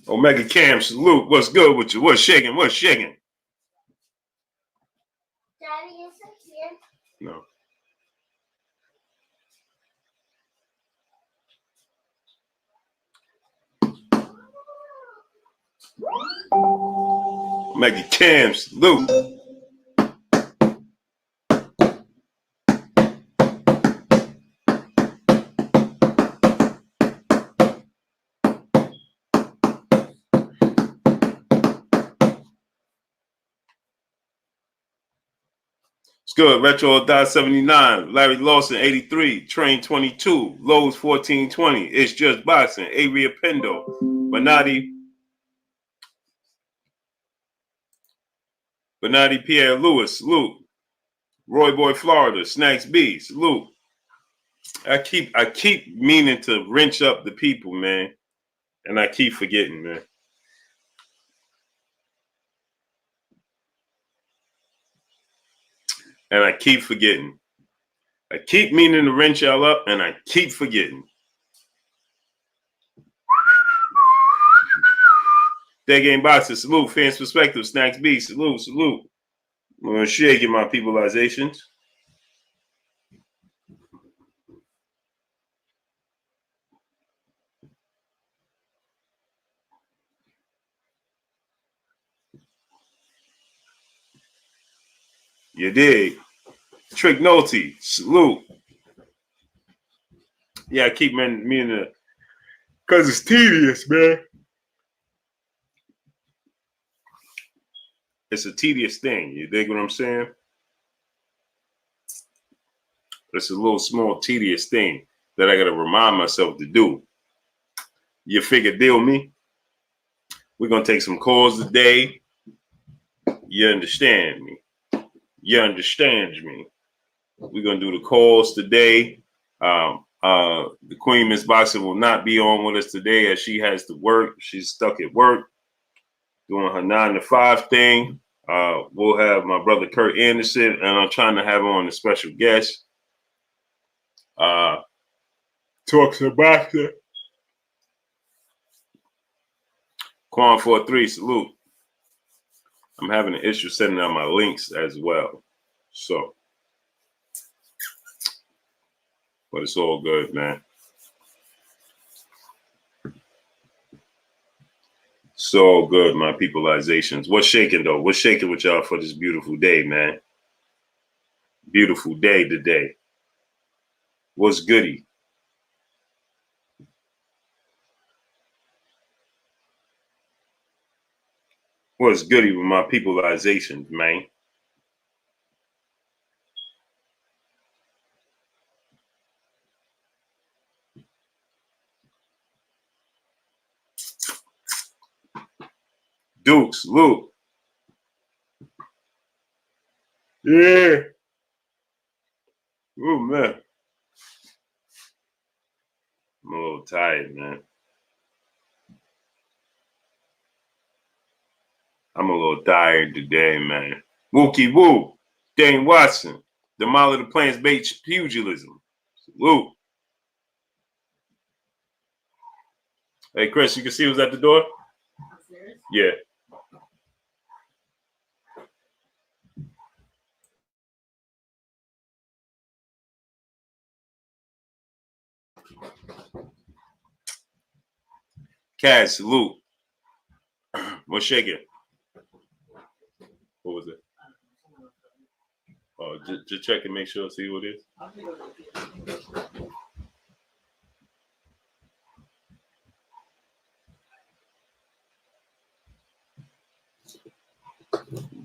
Omega Cam, salute. What's good with you? What's shaking? What's shaking? Daddy isn't here. No. Omega Cam, salute. It's good. Retro Dot 79. Larry Lawson 83. Train 22. Lowe's 1420. It's Just Boxing. Avery Apendo. Bernardi Pierre Lewis. Salute. Roy Boy Florida. Snacks B. Salute. I keep meaning to wrench up the people, man. And I keep forgetting, man. And I keep forgetting. I keep meaning to wrench y'all up, and I keep forgetting. Dead Game Boxer, salute. Fans Perspective, Snacks B, salute, salute. I'm going to shake in my peopleizations. You dig? Trick Nolte, salute. Yeah, I keep meaning to, because it's tedious, man. It's a tedious thing. You dig what I'm saying? It's a little small tedious thing that I got to remind myself to do. You figure deal me? We're going to take some calls today. You understand me? You understand me? We're going to do the calls today. The Queen Miss Boxer will not be on with us today as she has to work. She's stuck at work doing her 9 to 5 thing. We'll have my brother Kurt Anderson, and I'm trying to have on a special guest. Talk to the boxer. Quan 43, salute. I'm having an issue sending out my links as well. So, but it's all good, man. It's all good, my peopleizations. What's shaking, though? What's shaking with y'all for this beautiful day, man? Beautiful day today. What's goody? What's goody with my peopleizations, man? Dukes, Luke. Yeah. Oh, man. I'm a little tired, man. I'm a little tired today, man. Wookie woo. Dane Watson. The Mile of the Plains Bait Pugilism. Salute. Hey, Chris, you can see who's at the door? Yeah. Kaz, salute. What's shaking? What was it? Oh, just check and make sure, see what it is.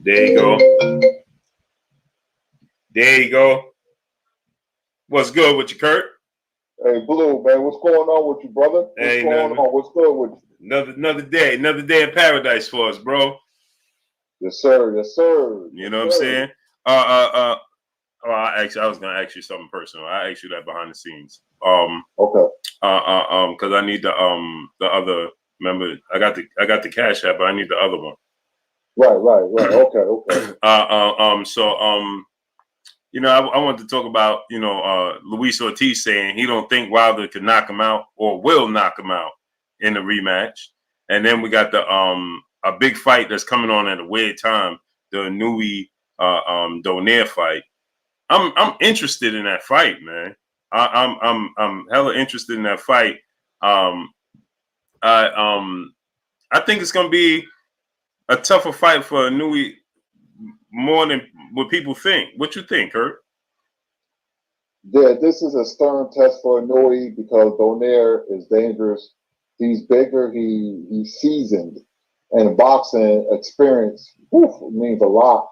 There you go. There you go. What's good with you, Kurt? Hey, Blue, man, what's going on with you, brother? What's Hey, going on? What's good with you? Another day in paradise for us, bro. Yes, sir. Yes, sir. You know what I'm saying? I was gonna ask you something personal. I asked you that behind the scenes. Okay. Because I need the other Remember, I got the Cash App, but I need the other one. Right. Okay. You know, I want to talk about, you know, Luis Ortiz saying he don't think Wilder could knock him out or will knock him out in the rematch. And then we got the a big fight that's coming on at a weird time, the Inoue Donaire fight. I'm interested in that fight, man. I'm hella interested in that fight. I think it's gonna be a tougher fight for Inoue more than what people think. What you think, Kurt? Yeah, this is a stern test for Inoue because Donaire is dangerous. He's bigger. He's seasoned, and boxing experience means a lot.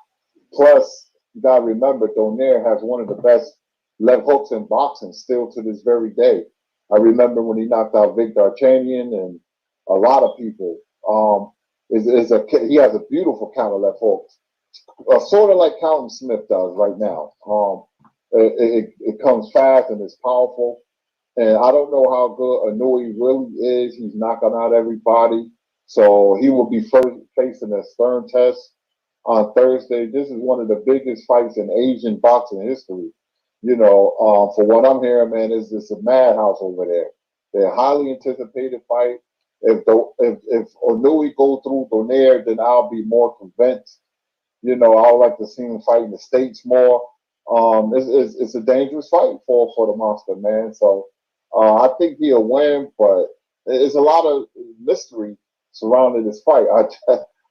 Plus, you gotta remember, Donaire has one of the best left hooks in boxing still to this very day. I remember when he knocked out Victor Archanian and a lot of people. He has a beautiful counter left hook, sort of like Calvin Smith does right now. It comes fast and it's powerful. And I don't know how good Inoue really is. He's knocking out everybody. So he will be facing a stern test on Thursday. This is one of the biggest fights in Asian boxing history. You know, for what I'm hearing, man, it's a madhouse over there. They're a highly anticipated fight. If Inoue go through Donaire, then I'll be more convinced. You know, I would like to see him fight in the States more. It's a dangerous fight for the monster, man. So I think he'll win, but there's a lot of mystery surrounding this fight.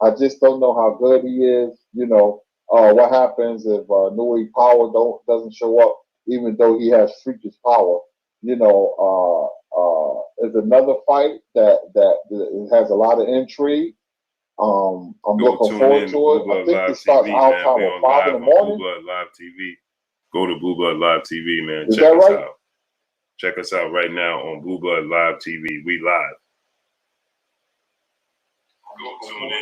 I just don't know how good he is. You know, what happens if Inoue power doesn't show up, even though he has freakish power. You know, there's another fight that has a lot of intrigue. I'm looking forward to it. I think it starts out time at 5 in the morning. Blue Blood Live TV. Go to Blue Blood Live TV, man. Is that right? Out. Check us out right now on Blue Blood Live TV. We live.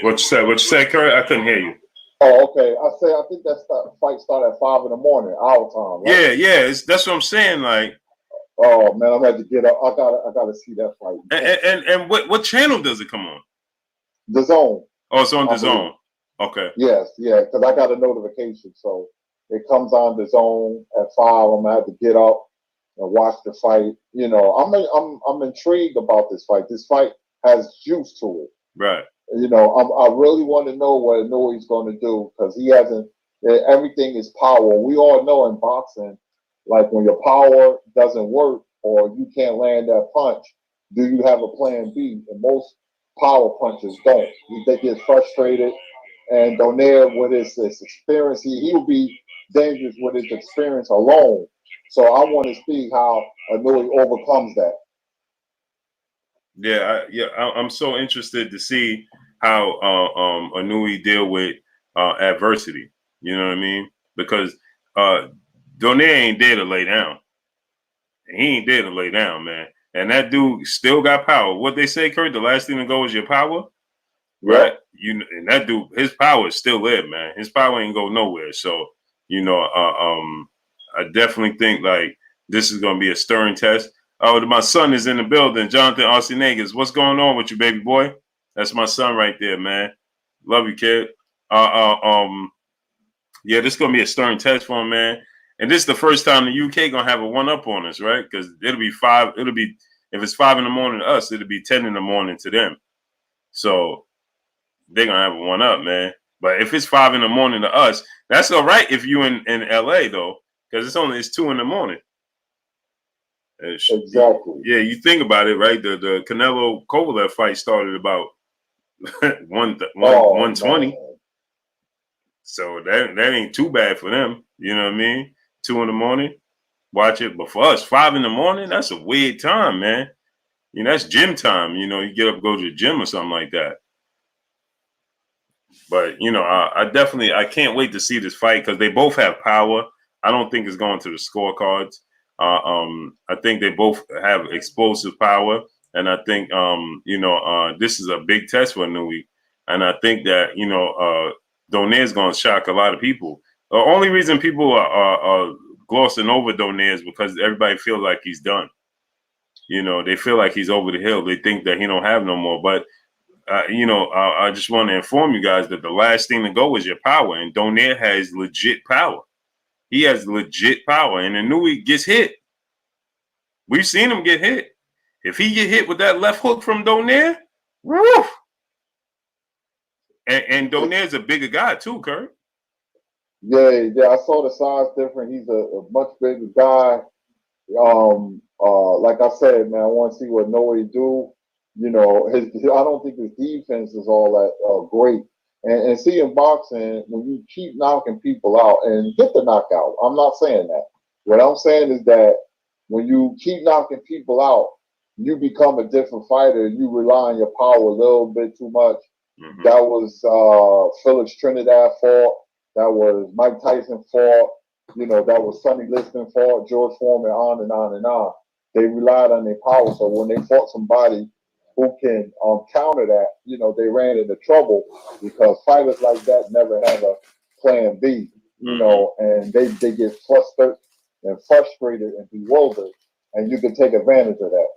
What you said? What you said, Kurt? I couldn't hear you. Oh, okay. I think that fight started at 5 in the morning, our time. Right? Yeah. That's what I'm saying. Like, oh man, I'm going to get up. I gotta see that fight. And what channel does it come on? The Zone. Oh, it's on The Zone. Okay. Yes, yeah, because I got a notification, so it comes on The Zone at 5. I'm gonna have to get up and watch the fight. You know, I'm intrigued about this fight. This fight has juice to it. Right. You know, I really want to know what Inoue's going to do because he hasn't. Everything is power. We all know in boxing, like when your power doesn't work or you can't land that punch, do you have a plan B? And most power punchers don't. They get frustrated. And Donaire, with his experience, he will be dangerous with his experience alone. So I want to see how Inoue overcomes that. I'm so interested to see how Inoue deal with adversity. You know what I mean? Because Donaire ain't there to lay down. He ain't there to lay down, man. And that dude still got power. What they say, Kurt, the last thing to go is your power, right? And that dude, his power is still there, man. His power ain't go nowhere. So, you know, I definitely think like this is gonna be a stern test. Oh, my son is in the building. Jonathan Arsenegas. What's going on with you, baby boy? That's my son right there, man. Love you, kid. Yeah, this is gonna be a stern test for him, man. And this is the first time the UK gonna have a one-up on us, right? Because it'll be 5. It'll be if it's 5 in the morning to us, it'll be 10 in the morning to them. So they're gonna have a one-up, man. But if it's 5 in the morning to us, that's all right. If you in LA though, because it's 2 in the morning. Exactly. Yeah, you think about it, right? The Canelo Kovalev fight started about 120. So that ain't too bad for them. You know what I mean? 2 in the morning, watch it. But for us, 5 in the morning, that's a weird time, man. You know, that's gym time. You know, you get up, go to the gym or something like that. But you know, I can't wait to see this fight because they both have power. I don't think it's going to the scorecards. I think they both have explosive power, and I think this is a big test for Inoue. And I think that Donaire is going to shock a lot of people. The only reason people are glossing over Donaire is because everybody feels like he's done. You know, they feel like he's over the hill. They think that he don't have no more. But I just want to inform you guys that the last thing to go is your power, and Donaire has legit power. He has legit power, and Inoue gets hit. We've seen him get hit. If he get hit with that left hook from Donaire, woo! And Donaire's a bigger guy too, Kurt. Yeah, I saw the size difference. He's a much bigger guy. Like I said, man, I want to see what Inoue do. You know, I don't think his defense is all that great. And see, in boxing, when you keep knocking people out and get the knockout, I'm not saying that. What I'm saying is that when you keep knocking people out, you become a different fighter. You rely on your power a little bit too much. Mm-hmm. That was Phillips Trinidad fault. That was Mike Tyson fault. You know, that was Sonny Liston fault, George Foreman, on and on and on. They relied on their power. So when they fought somebody who can counter that, you know, they ran into trouble because fighters like that never have a plan B, you know, and they get flustered and frustrated and bewildered, and you can take advantage of that.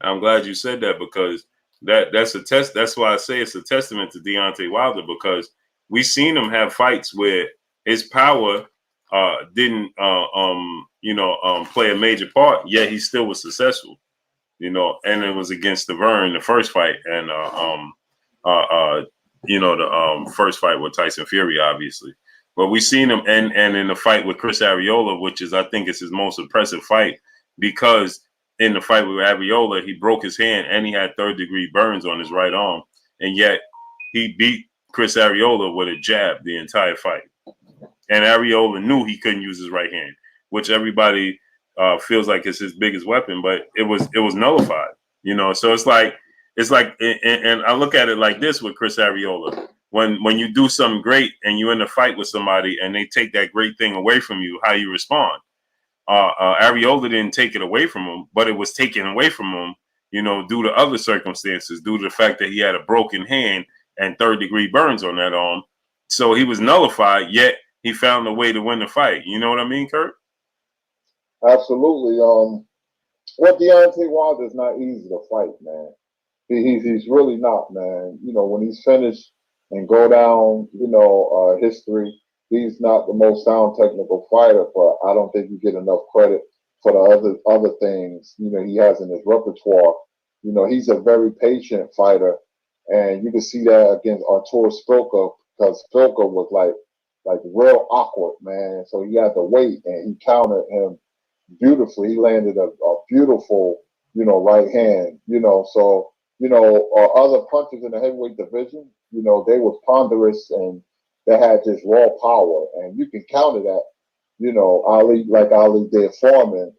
I'm glad you said that because that's a test. That's why I say it's a testament to Deontay Wilder, because we've seen him have fights where his power didn't play a major part, yet he still was successful. You know, and it was against Deverne in the first fight, and the first fight with Tyson Fury, obviously. But we've seen him, and in the fight with Chris Arreola, which is, I think, is his most impressive fight, because in the fight with Arreola, he broke his hand and he had third-degree burns on his right arm, and yet he beat Chris Arreola with a jab the entire fight. And Arreola knew he couldn't use his right hand, which everybody feels like it's his biggest weapon, but it was nullified. You know, so it's like, and I look at it like this with Chris Arreola. When you do something great and you're in a fight with somebody and they take that great thing away from you, how you respond. Arreola didn't take it away from him, but it was taken away from him, you know, due to other circumstances, due to the fact that he had a broken hand and third-degree burns on that arm. So he was nullified, yet he found a way to win the fight. You know what I mean, Kurt? Absolutely. Well, Deontay Wilder is not easy to fight, man. He's really not, man. You know, when he's finished and go down, you know, history, he's not the most sound technical fighter, but I don't think you get enough credit for the other things, you know, he has in his repertoire. You know, he's a very patient fighter, and you can see that against Artur Spilka, because Spilka was like real awkward, man. So he had to wait, and he countered him beautifully. He landed a beautiful, you know, right hand, you know. So, you know, other punches in the heavyweight division, you know, they were ponderous and they had just raw power, and you can counter that. You know, Ali did Foreman.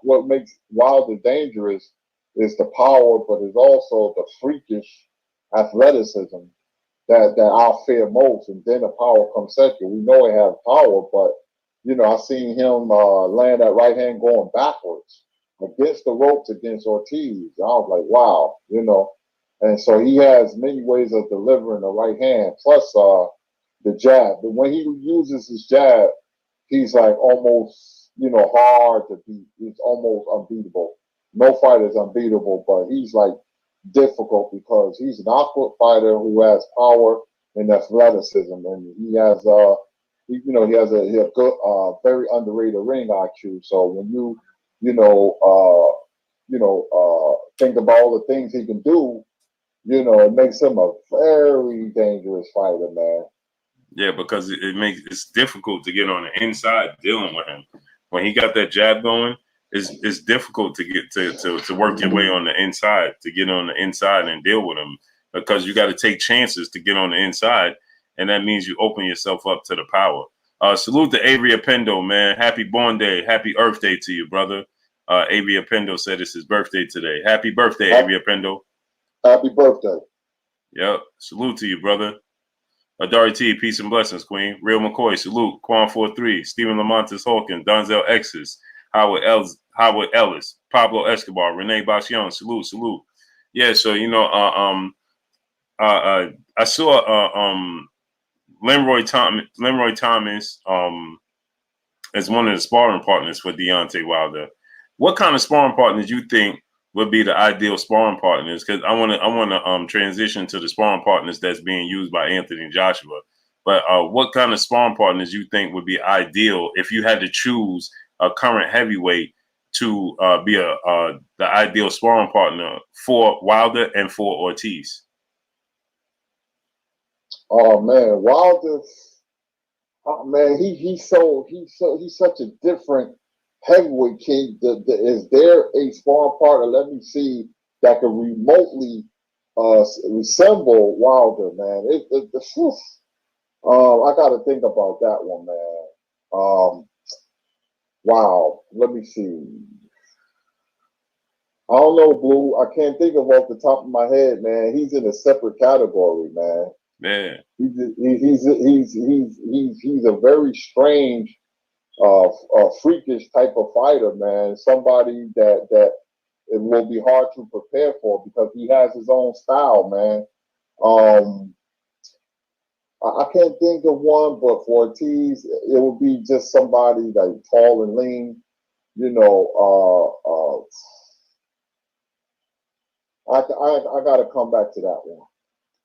What makes Wilder dangerous is the power, but it's also the freakish athleticism that I'll fear most, and then the power comes second. We know he has power, but you know, I seen him land that right hand going backwards against the ropes against Ortiz. I was like, wow, you know. And so he has many ways of delivering the right hand, plus the jab. But when he uses his jab, he's like almost, you know, hard to beat. He's almost unbeatable. No fighter is unbeatable, but he's like difficult because he's an awkward fighter who has power and athleticism, and he has he has a good, very underrated ring IQ. So when you think about all the things he can do, you know, it makes him a very dangerous fighter, man. Yeah, because it's difficult to get on the inside dealing with him. When he got that jab going, it's difficult to get to work your way on the inside, to get on the inside and deal with him, because you got to take chances to get on the inside, and that means you open yourself up to the power. Salute to Avery Apendo, man. Happy born day. Happy Earth Day to you, brother. Avery Apendo said it's his birthday today. Happy birthday, Avery Apendo. Happy birthday. Yep. Salute to you, brother. Adari T, peace and blessings, Queen. Real McCoy, salute. Quan 43, Stephen Lamontis Hawkins, Donzel X's, Howard Ellis, Pablo Escobar, Renee Bashion, salute. Yeah, so you know, I saw Lenroy Thomas as one of the sparring partners for Deontay Wilder. What kind of sparring partners you think would be the ideal sparring partners? Because I want to transition to the sparring partners that's being used by Anthony and Joshua. But what kind of sparring partners you think would be ideal if you had to choose a current heavyweight to be the ideal sparring partner for Wilder and for Ortiz? Oh man, Wilder. Oh man, he's such a different heavyweight king. Is there a sparring partner? Let me see that can remotely resemble Wilder, man. I got to think about that one, man. Wow, let me see. I don't know, Blue. I can't think of off the top of my head, man. He's in a separate category, man. Man, he's a very strange, freakish type of fighter, man. Somebody that it will be hard to prepare for because he has his own style, man. I can't think of one, but for Ortiz, it would be just somebody like tall and lean, you know. I got to come back to that one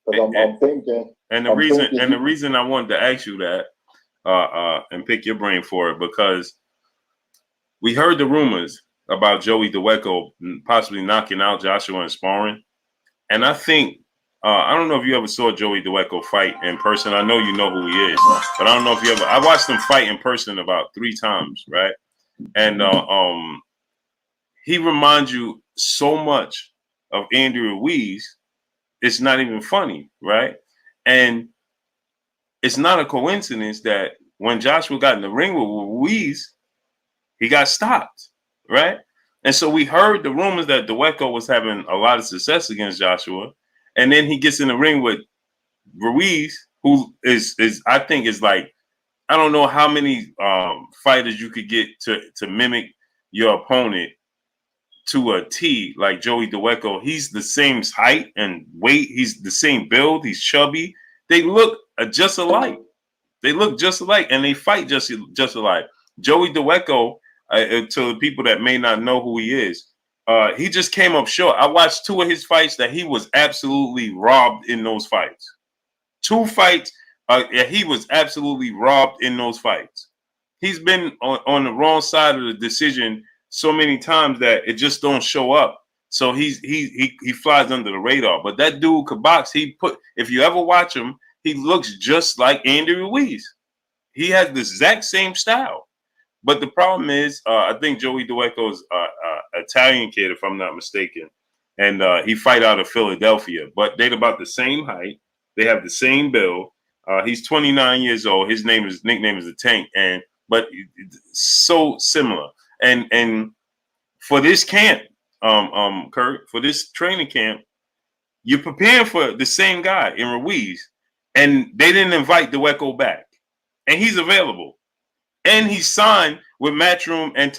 because I'm thinking. And the reason I wanted to ask you that and pick your brain for it, because we heard the rumors about Joey Daweko possibly knocking out Joshua in sparring, and I think I don't know if you ever saw Joey Daweko fight in person. I know you know who he is, but I don't know if you ever. I watched him fight in person about 3 times, right? And he reminds you so much of Andy Ruiz. It's not even funny, right? And it's not a coincidence that when Joshua got in the ring with Ruiz, he got stopped, right? And so we heard the rumors that Daweko was having a lot of success against Joshua, and then he gets in the ring with Ruiz, who is I think is like, I don't know how many fighters you could get to mimic your opponent to a T, like Joey Daweko. He's the same height and weight. He's the same build. He's chubby. They look just alike. They look just alike, and they fight just alike. Joey Daweko, to the people that may not know who he is, he just came up short. I watched 2 of his fights that he was absolutely robbed in those fights. 2 fights, he was absolutely robbed in those fights. He's been on the wrong side of the decision so many times that it just don't show up. So he flies under the radar. But that dude could box. If you ever watch him, he looks just like Andy Ruiz. He has the exact same style. But the problem is, I think Joey Daweko is an Italian kid, if I'm not mistaken, and he fight out of Philadelphia. But they're about the same height. They have the same build. He's 29 years old. His nickname is the Tank, but so similar. And for this camp, Kurt, for this training camp, you're preparing for the same guy in Ruiz, and they didn't invite Daweko back, and he's available, and he's signed with Matchroom and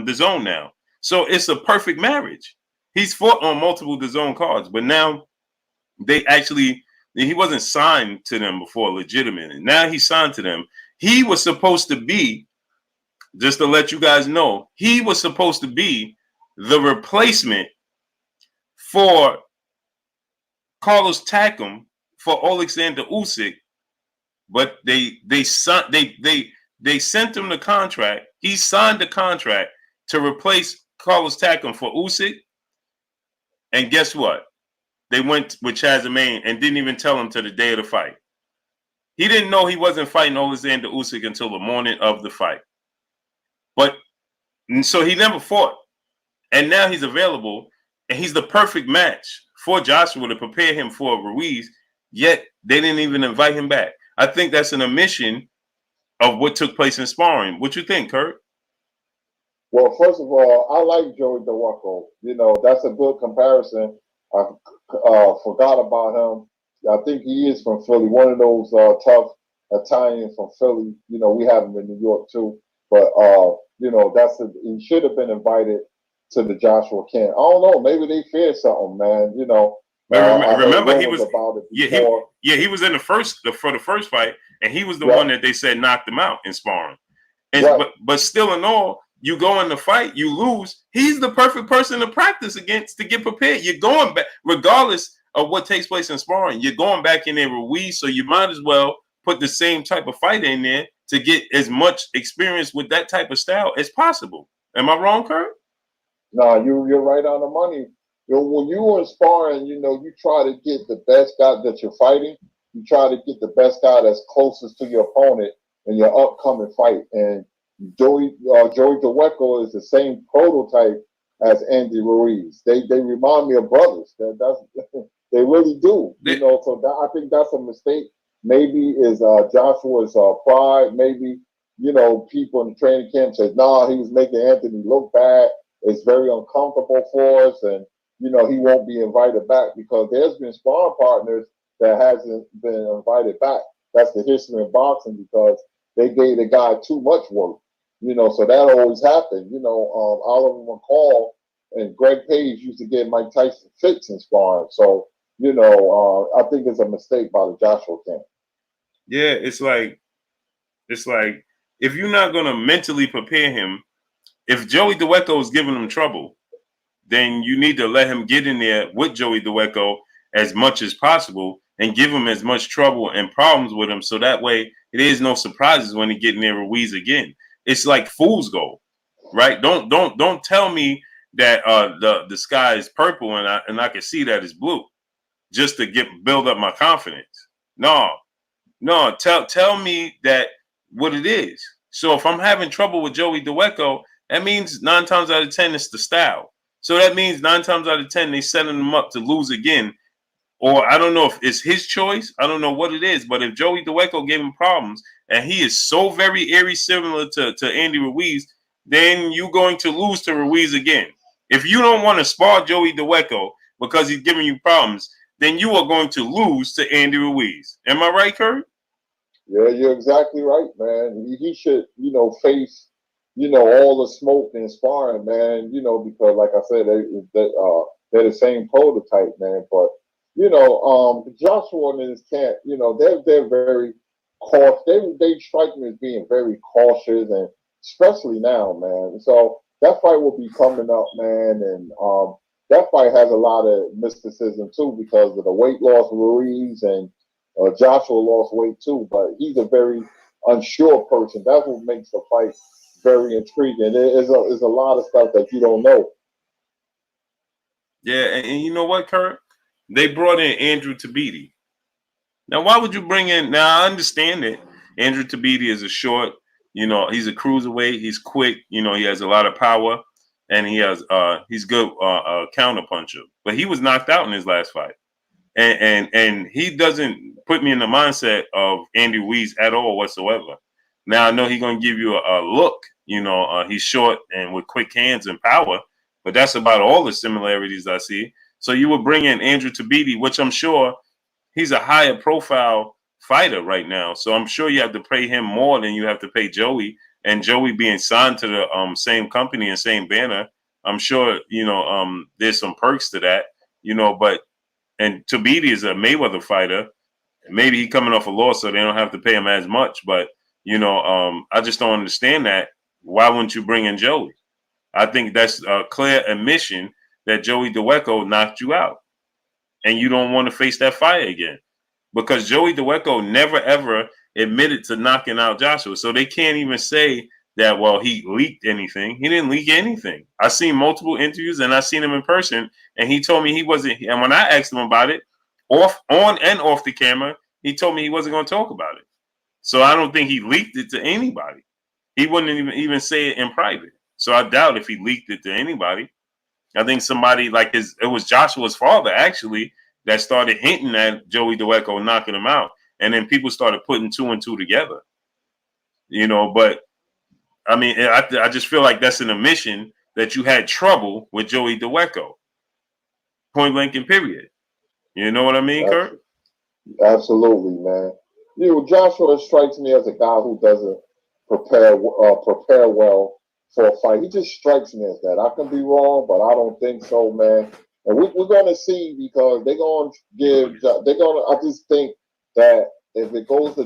the Zone now, so it's a perfect marriage. He's fought on multiple the Zone cards, but now he wasn't signed to them before legitimately. Now he's signed to them. He was supposed to be, just to let you guys know, he was supposed to be the replacement for Carlos Takam for Alexander Usyk, but they sent him the contract. He signed the contract to replace Carlos Takam for Usyk, and guess what? They went with Chazamain and didn't even tell him to the day of the fight. He didn't know he wasn't fighting Alexander Usyk until the morning of the fight. But so he never fought. And now he's available, and he's the perfect match for Joshua to prepare him for Ruiz, yet they didn't even invite him back. I think that's an omission of what took place in sparring. What you think, Kurt? Well, first of all, I like Joey Daweko. You know, that's a good comparison. I forgot about him. I think he is from Philly, one of those tough Italians from Philly. You know, we have him in New York too. But, you know, he should have been invited to the Joshua camp. I don't know. Maybe they feared something, man. You know. Remember, he was he was in the first fight, and he was the one that they said knocked him out in sparring. And, right. but still in all, You go in the fight, you lose. He's the perfect person to practice against to get prepared. You're going back, regardless of what takes place in sparring. You're going back in there with Ruiz, so you might as well put the same type of fighter in there to get as much experience with that type of style as possible. Am I wrong, Kurt? No, you're right on the money. When you are sparring, you try to get the best guy that you're fighting. You try to get the best guy that's closest to your opponent in your upcoming fight. And Joey Daweko is the same prototype as Andy Ruiz. They remind me of brothers. That's they really do. So I think that's a mistake. Maybe is Joshua's pride. Maybe people in the training camp said, "Nah, he was making Anthony look bad. It's very uncomfortable for us, and he won't be invited back," because there's been sparring partners that hasn't been invited back. That's the history in boxing, because they gave the guy too much work. So that always happened. Oliver McCall and Greg Page used to get Mike Tyson fits in sparring. So I think it's a mistake by the Joshua camp. Yeah, it's like if you're not gonna mentally prepare him, if Joey Daweko is giving him trouble, then you need to let him get in there with Joey Daweko as much as possible and give him as much trouble and problems with him, so that way it is no surprises when he get in there with Ruiz again. It's like fool's gold, right? Don't tell me that the sky is purple and I can see that it's blue just to build up my confidence. No, tell me that what it is. So if I'm having trouble with Joey Daweko, that means 9 times out of 10 it's the style. So that means 9 times out of 10 they setting him up to lose again. Or I don't know if it's his choice. I don't know what it is. But if Joey Daweko gave him problems and he is so very eerie similar to Andy Ruiz, then you're going to lose to Ruiz again. If you don't want to spar Joey Daweko because he's giving you problems, then you are going to lose to Andy Ruiz. Am I right, Kurt? Yeah, you're exactly right, man. He should, face, all the smoke and sparring, man. Because like I said, they're the same prototype, man. But Joshua and his camp, they're very cautious. They strike me as being very cautious, and especially now, man. So that fight will be coming up, man, and that fight has a lot of mysticism too, because of the weight loss of Ruiz, and Joshua lost weight too, but he's a very unsure person. That's what makes the fight very intriguing. There's a lot of stuff that you don't know. Yeah, and you know what, Kurt? They brought in Andrew Tabiti. Now, why would you bring in? Now, I understand it. Andrew Tabiti is a short, he's a cruiserweight. He's quick. He has a lot of power, and he's good counter puncher. But he was knocked out in his last fight, and he doesn't put me in the mindset of Andy Ruiz at all whatsoever. Now, I know he's gonna give you a look. He's short and with quick hands and power, but that's about all the similarities I see. So you would bring in Andrew Tabiti, which I'm sure he's a higher profile fighter right now. So I'm sure you have to pay him more than you have to pay Joey. And Joey being signed to the same company and same banner, I'm sure there's some perks to that. And Tabiti is a Mayweather fighter. Maybe he's coming off a loss, so they don't have to pay him as much. But I just don't understand that. Why wouldn't you bring in Joey? I think that's a clear admission that Joey Daweko knocked you out, and you don't want to face that fight again, because Joey Daweko never ever admitted to knocking out Joshua. So they can't even say that, well, he leaked anything. He didn't leak anything. I seen multiple interviews, and I seen him in person, and he told me he wasn't. And when I asked him about it, on and off the camera, he told me he wasn't going to talk about it. So I don't think he leaked it to anybody. He wouldn't even say it in private. So I doubt if he leaked it to anybody. I think somebody it was Joshua's father actually that started hinting at Joey Daweko knocking him out, and then people started putting 2 and 2 together. But I mean, I just feel like that's an admission that you had trouble with Joey Daweko. Point blank and period. You know what I mean, Kurt? Absolutely, man. Joshua strikes me as a guy who doesn't prepare well for a fight. He just strikes me as that. I can be wrong, but I don't think so, man. And we're going to see, because they're going to I just think that if it goes the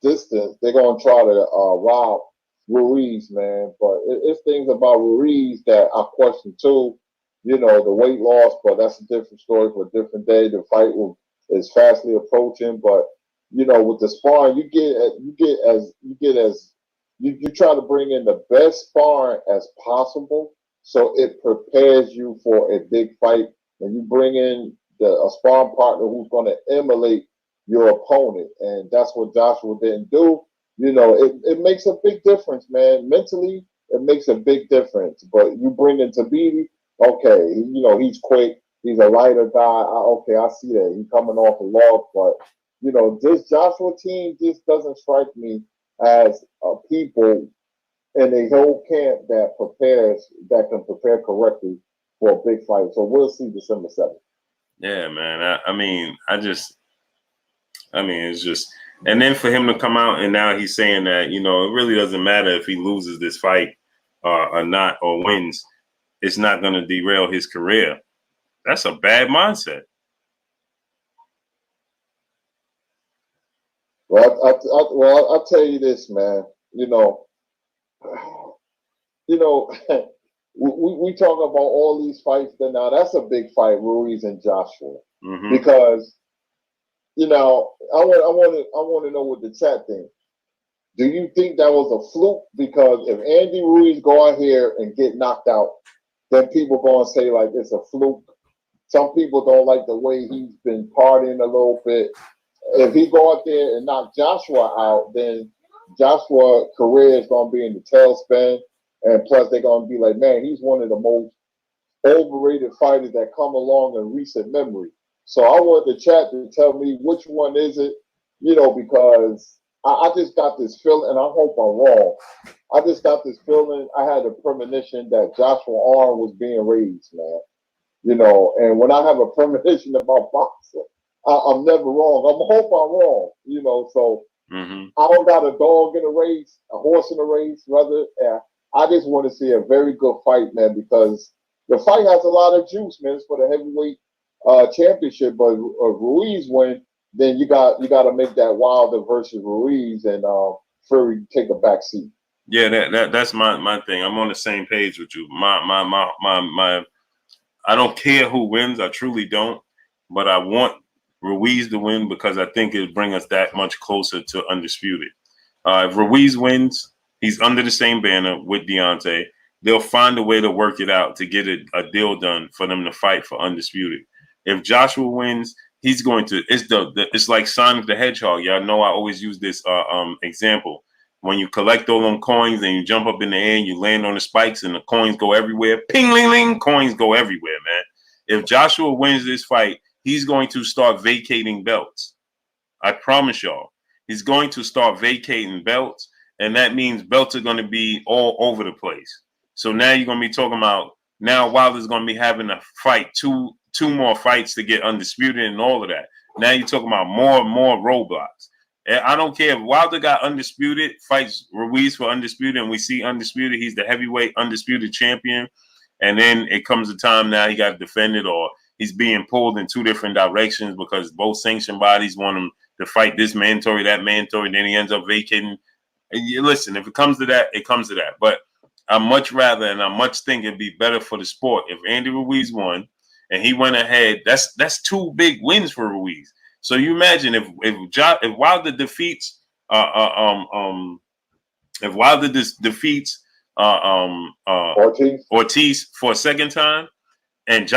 distance, they're going to try to rob Ruiz, man. But it's things about Ruiz that I question too. You know, the weight loss, but that's a different story for a different day. The fight is fastly approaching, but you know, with the sparring, you try to bring in the best sparring as possible, so it prepares you for a big fight. And you bring in a sparring partner who's going to emulate your opponent, and that's what Joshua didn't do. You know, it makes a big difference, man. Mentally, it makes a big difference. But you bring in Tabiti, okay, you know, he's quick. He's a lighter guy. Okay, I see that. He's coming off a log, but you know, this Joshua team just doesn't strike me as people in a whole camp that can prepare correctly for a big fight. So we'll see December 7th. Yeah, man. It's just, and then for him to come out and now he's saying that, you know, it really doesn't matter if he loses this fight or not, or wins. It's not going to derail his career. That's a bad mindset. Well, I'll tell you this, man. You know, we talk about all these fights. That now that's a big fight, Ruiz and Joshua, because you know I want to know what the chat thinks. Do you think that was a fluke? Because if Andy Ruiz go out here and get knocked out, then people gonna say like it's a fluke. Some people don't like the way he's been partying a little bit. If he go out there and knock Joshua out, then Joshua's career is going to be in the tailspin. And plus, they're going to be like, man, he's one of the most overrated fighters that come along in recent memory. So I want the chat to tell me which one is it, you know, because I just got this feeling, and I hope I'm wrong. I just got this feeling, I had a premonition that Joshua arm was being raised, man. You know, and when I have a premonition about boxing, I'm never wrong. I hope I'm wrong, you know. So I don't got a dog in a race, a horse in a race, rather. I just want to see a very good fight, man, because the fight has a lot of juice, man. It's for the heavyweight championship. But if Ruiz win, then you got to make that Wilder versus Ruiz, and Fury take a back seat. Yeah, that's my thing. I'm on the same page with you. My I don't care who wins. I truly don't, but I want Ruiz to win because I think it'll bring us that much closer to Undisputed. If Ruiz wins, he's under the same banner with Deontay. They'll find a way to work it out to get a deal done for them to fight for Undisputed. If Joshua wins, he's going to. It's like Sonic the Hedgehog. Y'all know I always use this example. When you collect all them coins and you jump up in the air and you land on the spikes and the coins go everywhere, ping, ling, ling, coins go everywhere, man. If Joshua wins this fight, he's going to start vacating belts. I promise y'all. He's going to start vacating belts, and that means belts are going to be all over the place. So now you're going to be talking about, now Wilder's going to be having to fight two more fights to get Undisputed and all of that. Now you're talking about more and more roadblocks. I don't care if Wilder got Undisputed, fights Ruiz for Undisputed, and we see Undisputed, he's the heavyweight Undisputed champion. And then it comes a time now he got to defend it, or he's being pulled in two different directions because both sanction bodies want him to fight this mandatory, that mandatory, then he ends up vacating. And listen, if it comes to that, it comes to that. But I much rather, and I much think it'd be better for the sport if Andy Ruiz won and he went ahead. That's two big wins for Ruiz. So you imagine if Wilder defeats defeats Ortiz for a second time, and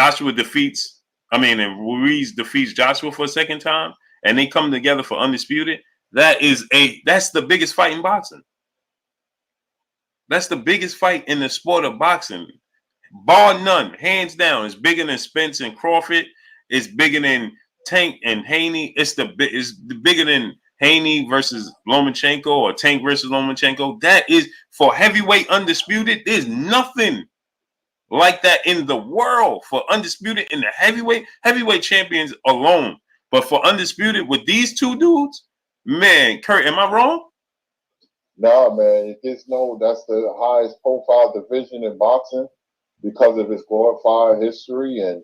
Ruiz defeats Joshua for a second time, and they come together for Undisputed, that's the biggest fight in boxing. That's the biggest fight in the sport of boxing, bar none, hands down. It's bigger than Spence and Crawford. It's bigger than Tank and Haney. It's bigger than Haney versus Lomachenko or Tank versus Lomachenko. That is for heavyweight Undisputed. There's nothing like that in the world for Undisputed in the heavyweight champions alone. But for Undisputed with these two dudes, man, Kurt, am I wrong? No, man. It's that's the highest profile division in boxing because of its glorified history, and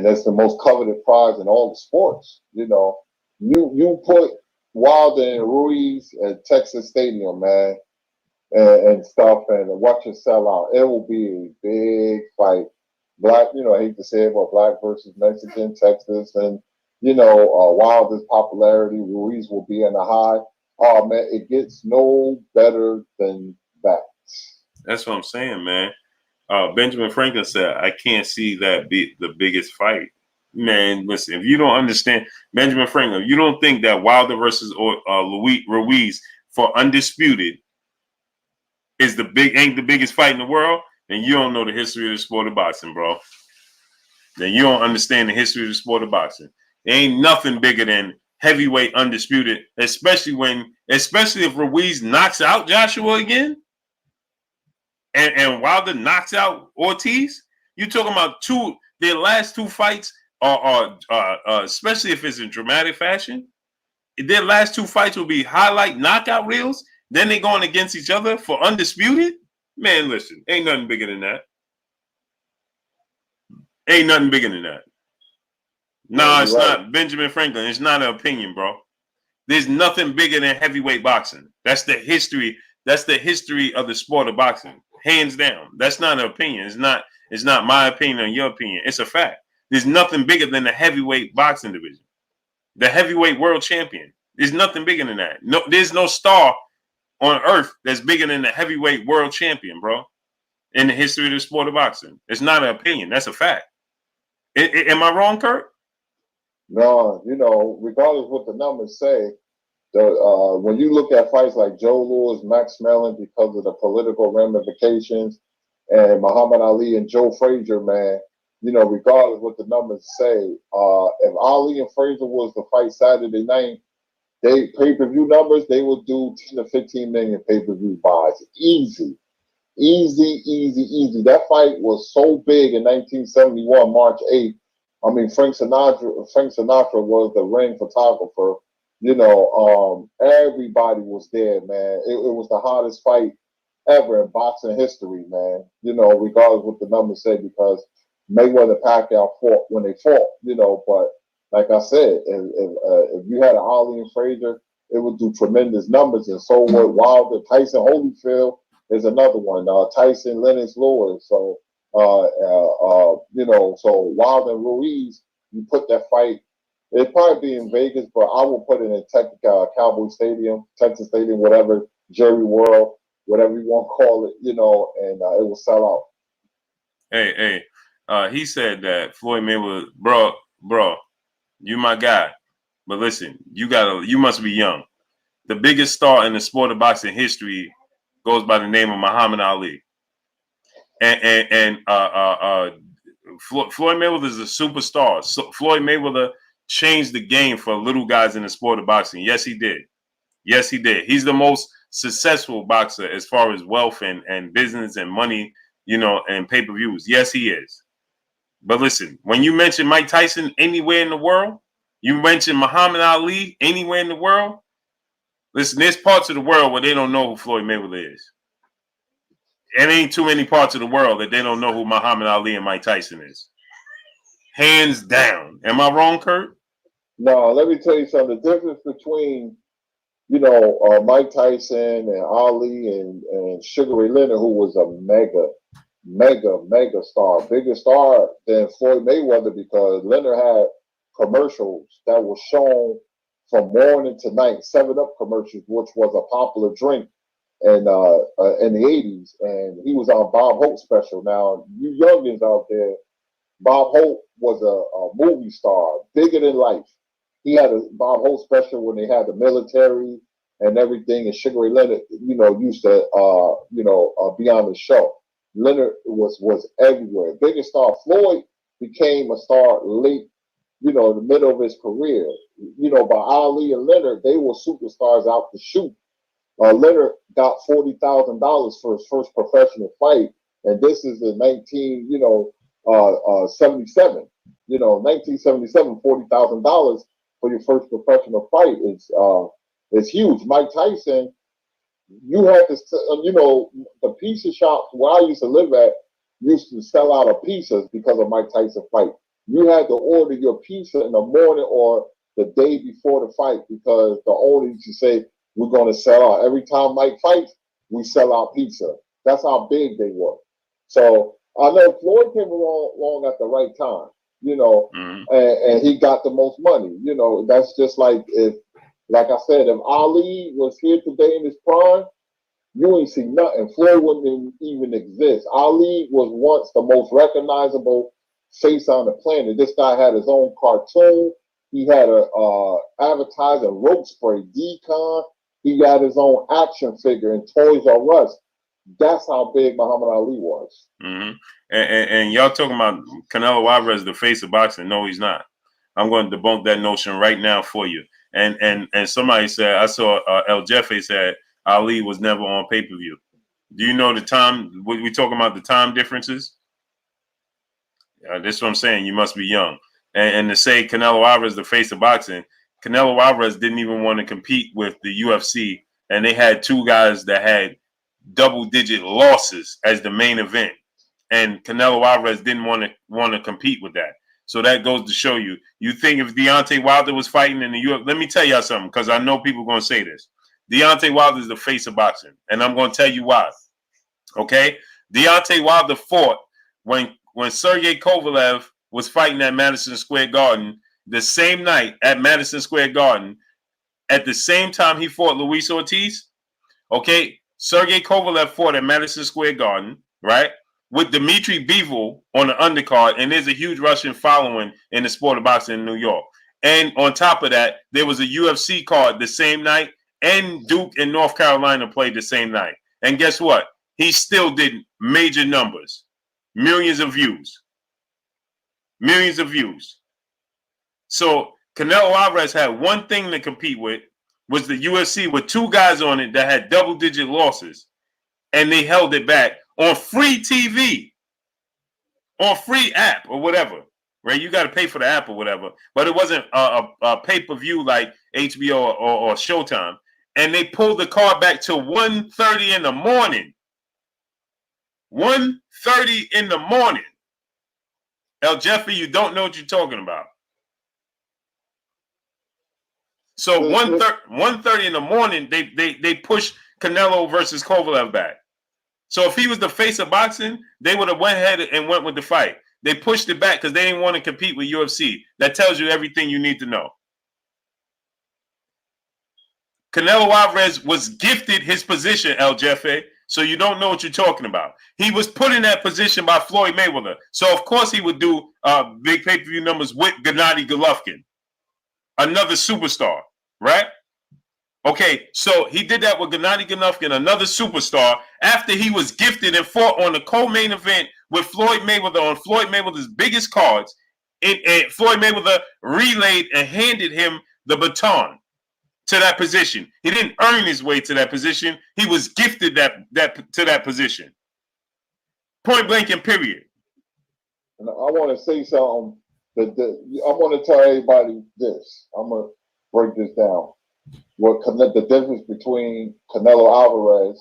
that's the most coveted prize in all the sports. You know, you put Wilder and Ruiz at Texas Stadium, man. and stuff, and watch it sell out. It will be a big fight. Black, I hate to say it, but black versus Mexican, Texas, and Wilder's popularity. Ruiz will be in the high. Oh man, it gets no better than that. That's what I'm saying, man. Benjamin Franklin said, "I can't see that be the biggest fight." Man, listen, if you don't understand Benjamin Franklin, if you don't think that Wilder versus Ruiz for undisputed is ain't the biggest fight in the world, then you don't know the history of the sport of boxing, bro. Then you don't understand the history of the sport of boxing. There ain't nothing bigger than heavyweight undisputed, especially if Ruiz knocks out Joshua again, and Wilder knocks out Ortiz. You talking about their last two fights are especially if it's in dramatic fashion. Their last two fights will be highlight knockout reels. Then they going against each other for undisputed. Man, listen, ain't nothing bigger than that. Ain't nothing bigger than that. No, it's not Benjamin Franklin. It's not an opinion, bro. There's nothing bigger than heavyweight boxing. That's the history. That's the history of the sport of boxing, hands down. That's not an opinion. It's not my opinion or your opinion. It's a fact. There's nothing bigger than the heavyweight boxing division. The heavyweight world champion. There's nothing bigger than that. No, there's no star on earth that's bigger than the heavyweight world champion, bro, in the history of the sport of boxing. It's not an opinion. That's a fact. Am I wrong, Kurt? No, regardless of what the numbers say, when you look at fights like Joe Louis, Max Mellon, because of the political ramifications, and Muhammad Ali and Joe Frazier, man, regardless of what the numbers say, if Ali and Frazier was to fight Saturday night, they pay-per-view numbers, they will do 10 to 15 million pay-per-view buys. Easy. That fight was so big in 1971, March 8th. I mean, Frank Sinatra was the ring photographer. Everybody was there, man. It was the hottest fight ever in boxing history, man. Regardless of what the numbers say, because Mayweather and Pacquiao fought when they fought, but like I said, if you had an Ali and Frazier, it would do tremendous numbers. And so would Wilder. Tyson Holyfield is another one. Tyson, Lennox Lewis. So, so Wilder and Ruiz, you put that fight, it'd probably be in Vegas, but I will put it in Cowboy Stadium, Texas Stadium, whatever, Jerry World, whatever you want to call it, and it will sell out. Hey, he said that Floyd Mayweather, bro, you my guy, but listen, you must be young. The biggest star in the sport of boxing history goes by the name of Muhammad Ali, and Floyd Mayweather is a superstar. So Floyd Mayweather changed the game for little guys in the sport of boxing. Yes, he did. He's the most successful boxer as far as wealth and business and money, and pay-per-views. Yes, he is. But listen, when you mention Mike Tyson anywhere in the world, you mention Muhammad Ali anywhere in the world, listen, there's parts of the world where they don't know who Floyd Mayweather is. It ain't too many parts of the world that they don't know who Muhammad Ali and Mike Tyson is. Hands down. Am I wrong, Kurt? No, let me tell you something. The difference between, Mike Tyson and Ali and Sugar Ray Leonard, who was a mega star, bigger star than Floyd Mayweather, because Leonard had commercials that were shown from morning to night, 7-Up commercials, which was a popular drink in the 80s, and he was on Bob Hope special. Now, you youngins out there, Bob Hope was a movie star, bigger than life. He had a Bob Hope special when they had the military and everything, and Sugar Ray Leonard, used to, be on the show. Leonard was everywhere. Biggest star. Floyd became a star late, in the middle of his career. But Ali and Leonard, they were superstars out the chute. Leonard got $40,000 for his first professional fight, and this is in 1977. 1977, $40,000 for your first professional fight is huge. Mike Tyson, you had to, the pizza shops where I used to live at used to sell out of pizzas because of Mike Tyson fight. You had to order your pizza in the morning or the day before the fight because the owner used to say, we're going to sell out. Every time Mike fights, we sell out pizza. That's how big they were. So I know Floyd came along at the right time, you know, and he got the most money. You know, that's just like like I said, if Ali was here today in his prime, you ain't see nothing. Floyd wouldn't even exist. Ali was once the most recognizable face on the planet. This guy had his own cartoon. He had a advertising rope spray, Decon. He got his own action figure in Toys R Us. That's how big Muhammad Ali was. And y'all talking about Canelo Alvarez, the face of boxing? No, he's not. I'm going to debunk that notion right now for you. And somebody said, I saw El Jefe said Ali was never on pay-per-view. Do you know the time? We talking about the time differences? This is what I'm saying. You must be young. And to say Canelo Alvarez, the face of boxing, Canelo Alvarez didn't even want to compete with the UFC, and they had two guys that had double-digit losses as the main event, and Canelo Alvarez didn't want to compete with that. So that goes to show you. You think if Deontay Wilder was fighting in the UFC, let me tell y'all something, because I know people are going to say this. Deontay Wilder is the face of boxing, and I'm going to tell you why. Okay? Deontay Wilder fought when Sergey Kovalev was fighting at Madison Square Garden the same night at Madison Square Garden, at the same time he fought Luis Ortiz. Okay? Sergey Kovalev fought at Madison Square Garden, right? With Dmitry Bivol on the undercard, and there's a huge Russian following in the sport of boxing in New York. And on top of that, there was a UFC card the same night, and Duke and North Carolina played the same night. And guess what? He still did major numbers, millions of views. Millions of views. So Canelo Alvarez had one thing to compete with, was the UFC with two guys on it that had double-digit losses, and they held it back on free TV, on free app or whatever, right? You got to pay for the app or whatever, but it wasn't a pay-per-view like HBO or Showtime, and they pulled the card back to 1:30 in the morning. 1:30 in the morning. El Jeffrey, you don't know what you're talking about. So 1:30 in the morning, they pushed Canelo versus Kovalev back. So if he was the face of boxing, they would have went ahead and went with the fight. They pushed it back because they didn't want to compete with UFC. That tells you everything you need to know. Canelo Alvarez was gifted his position, El Jefe, so you don't know what you're talking about. He was put in that position by Floyd Mayweather. So, of course, he would do big pay-per-view numbers with Gennady Golovkin, another superstar, right? Okay, so he did that with Gennady Golovkin, another superstar, after he was gifted and fought on the co-main event with Floyd Mayweather on Floyd Mayweather's biggest cards. And Floyd Mayweather relayed and handed him the baton to that position. He didn't earn his way to that position. He was gifted to that position. Point blank and period. And I want to say something. I want to tell everybody this. I'm going to break this down. The difference between Canelo Alvarez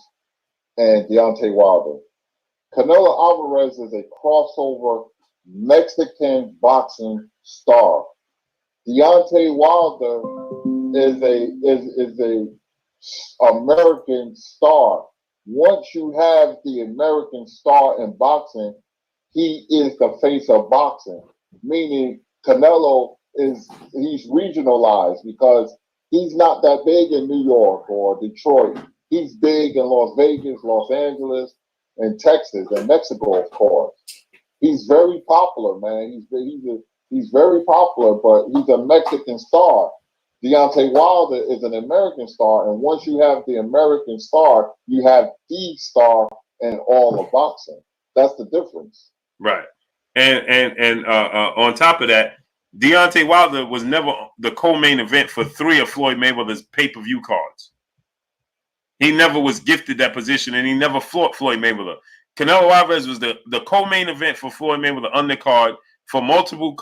and Deontay Wilder. Canelo Alvarez is a crossover Mexican boxing star. Deontay Wilder is a American star. Once you have the American star in boxing, he is the face of boxing. Meaning Canelo he's regionalized because he's not that big in New York or Detroit. He's big in Las Vegas, Los Angeles, and Texas, and Mexico, of course. He's very popular, man. He's very popular, but he's a Mexican star. Deontay Wilder is an American star, and once you have the American star, you have the star in all of boxing. That's the difference. Right. And on top of that, Deontay Wilder was never the co-main event for 3 of Floyd Mayweather's pay-per-view cards. He never was gifted that position, and he never fought Floyd Mayweather. Canelo Alvarez was the co-main event for Floyd Mayweather undercard for multiple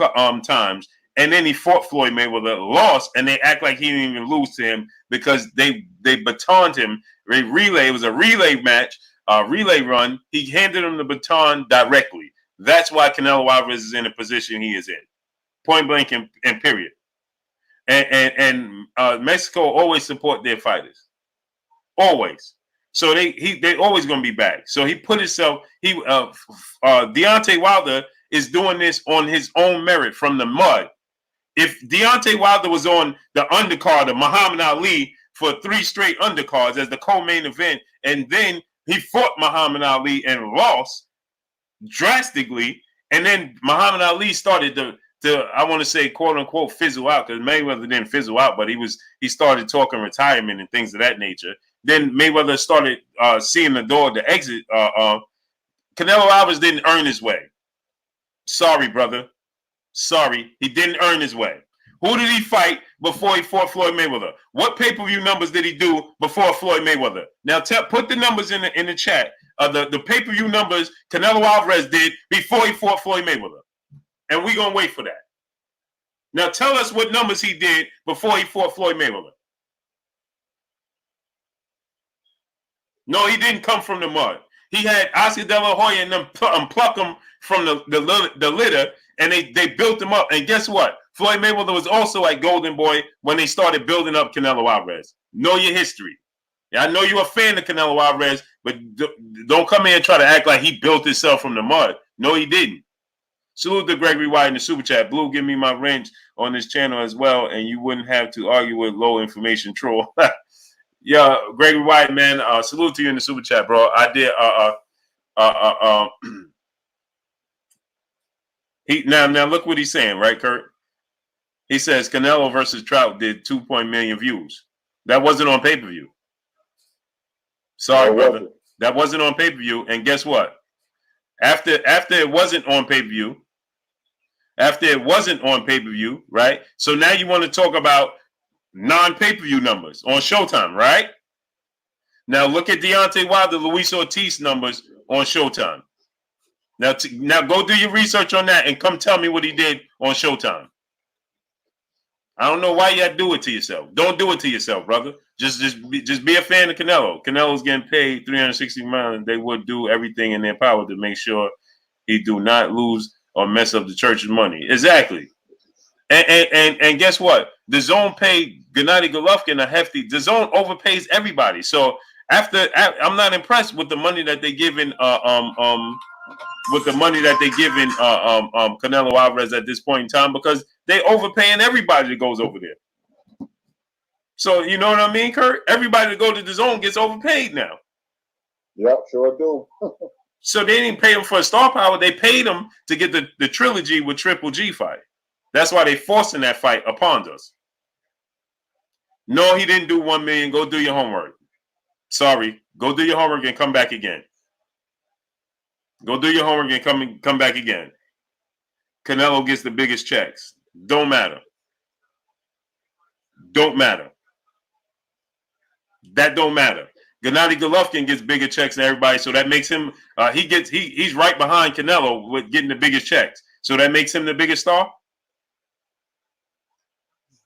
times, and then he fought Floyd Mayweather, lost, and they act like he didn't even lose to him because they batoned him. It was a relay match, relay run. He handed him the baton directly. That's why Canelo Alvarez is in the position he is in. Point blank and period. And Mexico always support their fighters. Always. So they always gonna be back. So he put himself. Deontay Wilder is doing this on his own merit from the mud. If Deontay Wilder was on the undercard of Muhammad Ali for 3 straight undercards as the co-main event, and then he fought Muhammad Ali and lost drastically, and then Muhammad Ali started to I want to say quote unquote fizzle out, because Mayweather didn't fizzle out, but he started talking retirement and things of that nature. Then Mayweather started seeing the door to exit. Canelo Alvarez didn't earn his way. Sorry, brother. Sorry, he didn't earn his way. Who did he fight before he fought Floyd Mayweather? What pay-per-view numbers did he do before Floyd Mayweather? Now, put the numbers in the chat. The pay-per-view numbers Canelo Alvarez did before he fought Floyd Mayweather. And we're going to wait for that. Now, tell us what numbers he did before he fought Floyd Mayweather. No, he didn't come from the mud. He had Oscar De La Hoya and them pluck him from the litter, and they built him up. And guess what? Floyd Mayweather was also at Golden Boy when they started building up Canelo Alvarez. Know your history. Yeah, I know you're a fan of Canelo Alvarez, but don't come in and try to act like he built himself from the mud. No, he didn't. Salute to Gregory White in the super chat. Blue, give me my wrench on this channel as well, and you wouldn't have to argue with low information troll. Yeah, Gregory White, man. Salute to you in the super chat, bro. I did. Now look what he's saying, right, Kurt? He says Canelo versus Trout did 2 million views. That wasn't on pay-per-view. Sorry, brother. That wasn't on pay-per-view. And guess what? After it wasn't on pay-per-view, right? So now you want to talk about non-pay-per-view numbers on Showtime, right? Now look at Deontay Wilder, Luis Ortiz numbers on Showtime. Now go do your research on that and come tell me what he did on Showtime. I don't know why you had to do it to yourself. Don't do it to yourself, brother. Just be a fan of Canelo. Canelo's getting paid $360 million. They would do everything in their power to make sure he do not lose or mess up the church's money. Exactly. And guess what? The Zone paid Gennady Golovkin a hefty. The Zone overpays everybody. So I'm not impressed with the money that they giving Canelo Alvarez at this point in time, because they overpaying everybody that goes over there. So you know what I mean, Kurt? Everybody that go to the Zone gets overpaid now. Yep, sure do. So they didn't pay him for star power. They paid him to get the trilogy with Triple G fight. That's why they forcing that fight upon us. No, he didn't do 1 million. Go do your homework. Sorry. Go do your homework and come back again. Go do your homework and come back again. Canelo gets the biggest checks. Don't matter. Don't matter. That don't matter. Gennady Golovkin gets bigger checks than everybody, so that makes him he's right behind Canelo with getting the biggest checks. So that makes him the biggest star?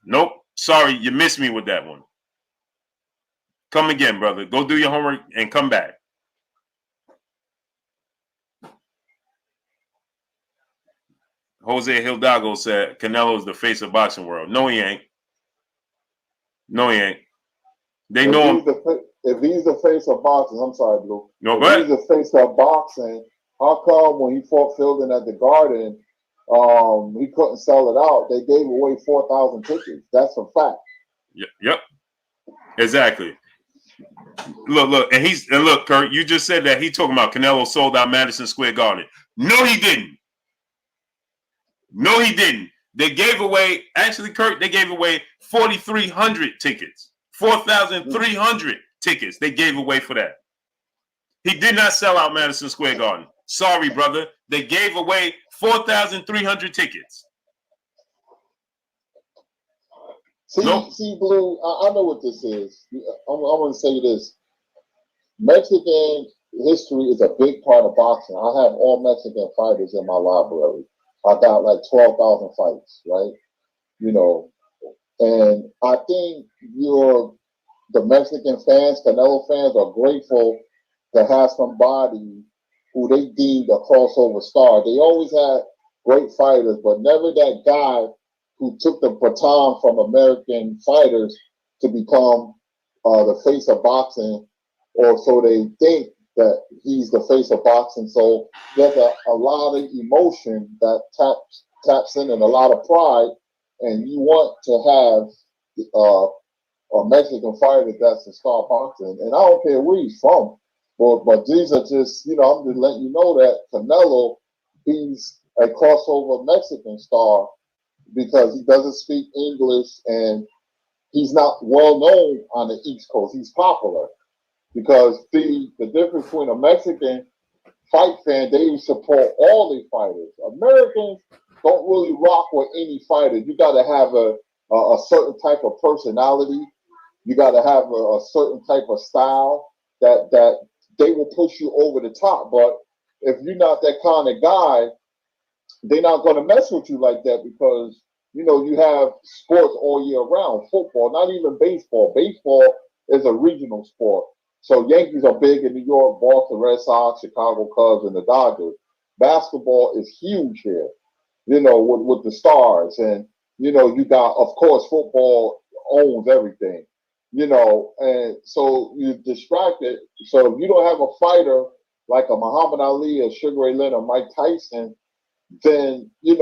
Nope. Sorry, you missed me with that one. Come again, brother. Go do your homework and come back. Jose Hidalgo said Canelo is the face of boxing world. No, he ain't. No, he ain't. They know him. If he's the face of boxing, I'm sorry, Blue. No, if he's the face of boxing, how come when he fought Fielding at the Garden, he couldn't sell it out? They gave away 4,000 tickets. That's a fact. Yep. Exactly. Look, and look, Kurt, you just said that he talking about Canelo sold out Madison Square Garden. No, he didn't. No, he didn't. They gave away, actually, Kurt, they gave away 4,300 tickets. 4,300 tickets they gave away for that. He did not sell out Madison Square Garden. Sorry, brother. They gave away 4,300 tickets. See, Blue, I know what this is. I'm going to say this. Mexican history is a big part of boxing. I have all Mexican fighters in my library. I got like 12,000 fights, right? You know, and I think the Mexican fans, Canelo fans, are grateful to have somebody who they deemed a crossover star. They always had great fighters, but never that guy who took the baton from American fighters to become the face of boxing or so they think that he's the face of boxing. So there's a lot of emotion that taps in and a lot of pride, and you want to have a Mexican fighter that's a star boxing. And I don't care where he's from, but these are just, I'm just letting you know that Canelo, he's a crossover Mexican star because he doesn't speak English and he's not well known on the East Coast. He's popular because the difference between a Mexican fight fan, they support all the fighters. Americans don't really rock with any fighter. You got to have a certain type of personality. You got to have a certain type of style that they will push you over the top. But if you're not that kind of guy, they're not going to mess with you like that because you have sports all year round. Football, not even baseball. Baseball is a regional sport. So Yankees are big in New York, Boston Red Sox, Chicago Cubs, and the Dodgers. Basketball is huge here, with the stars. And, you got, of course, football owns everything, and so you're distracted. So if you don't have a fighter like a Muhammad Ali, a Sugar Ray Leonard, Mike Tyson, then, he's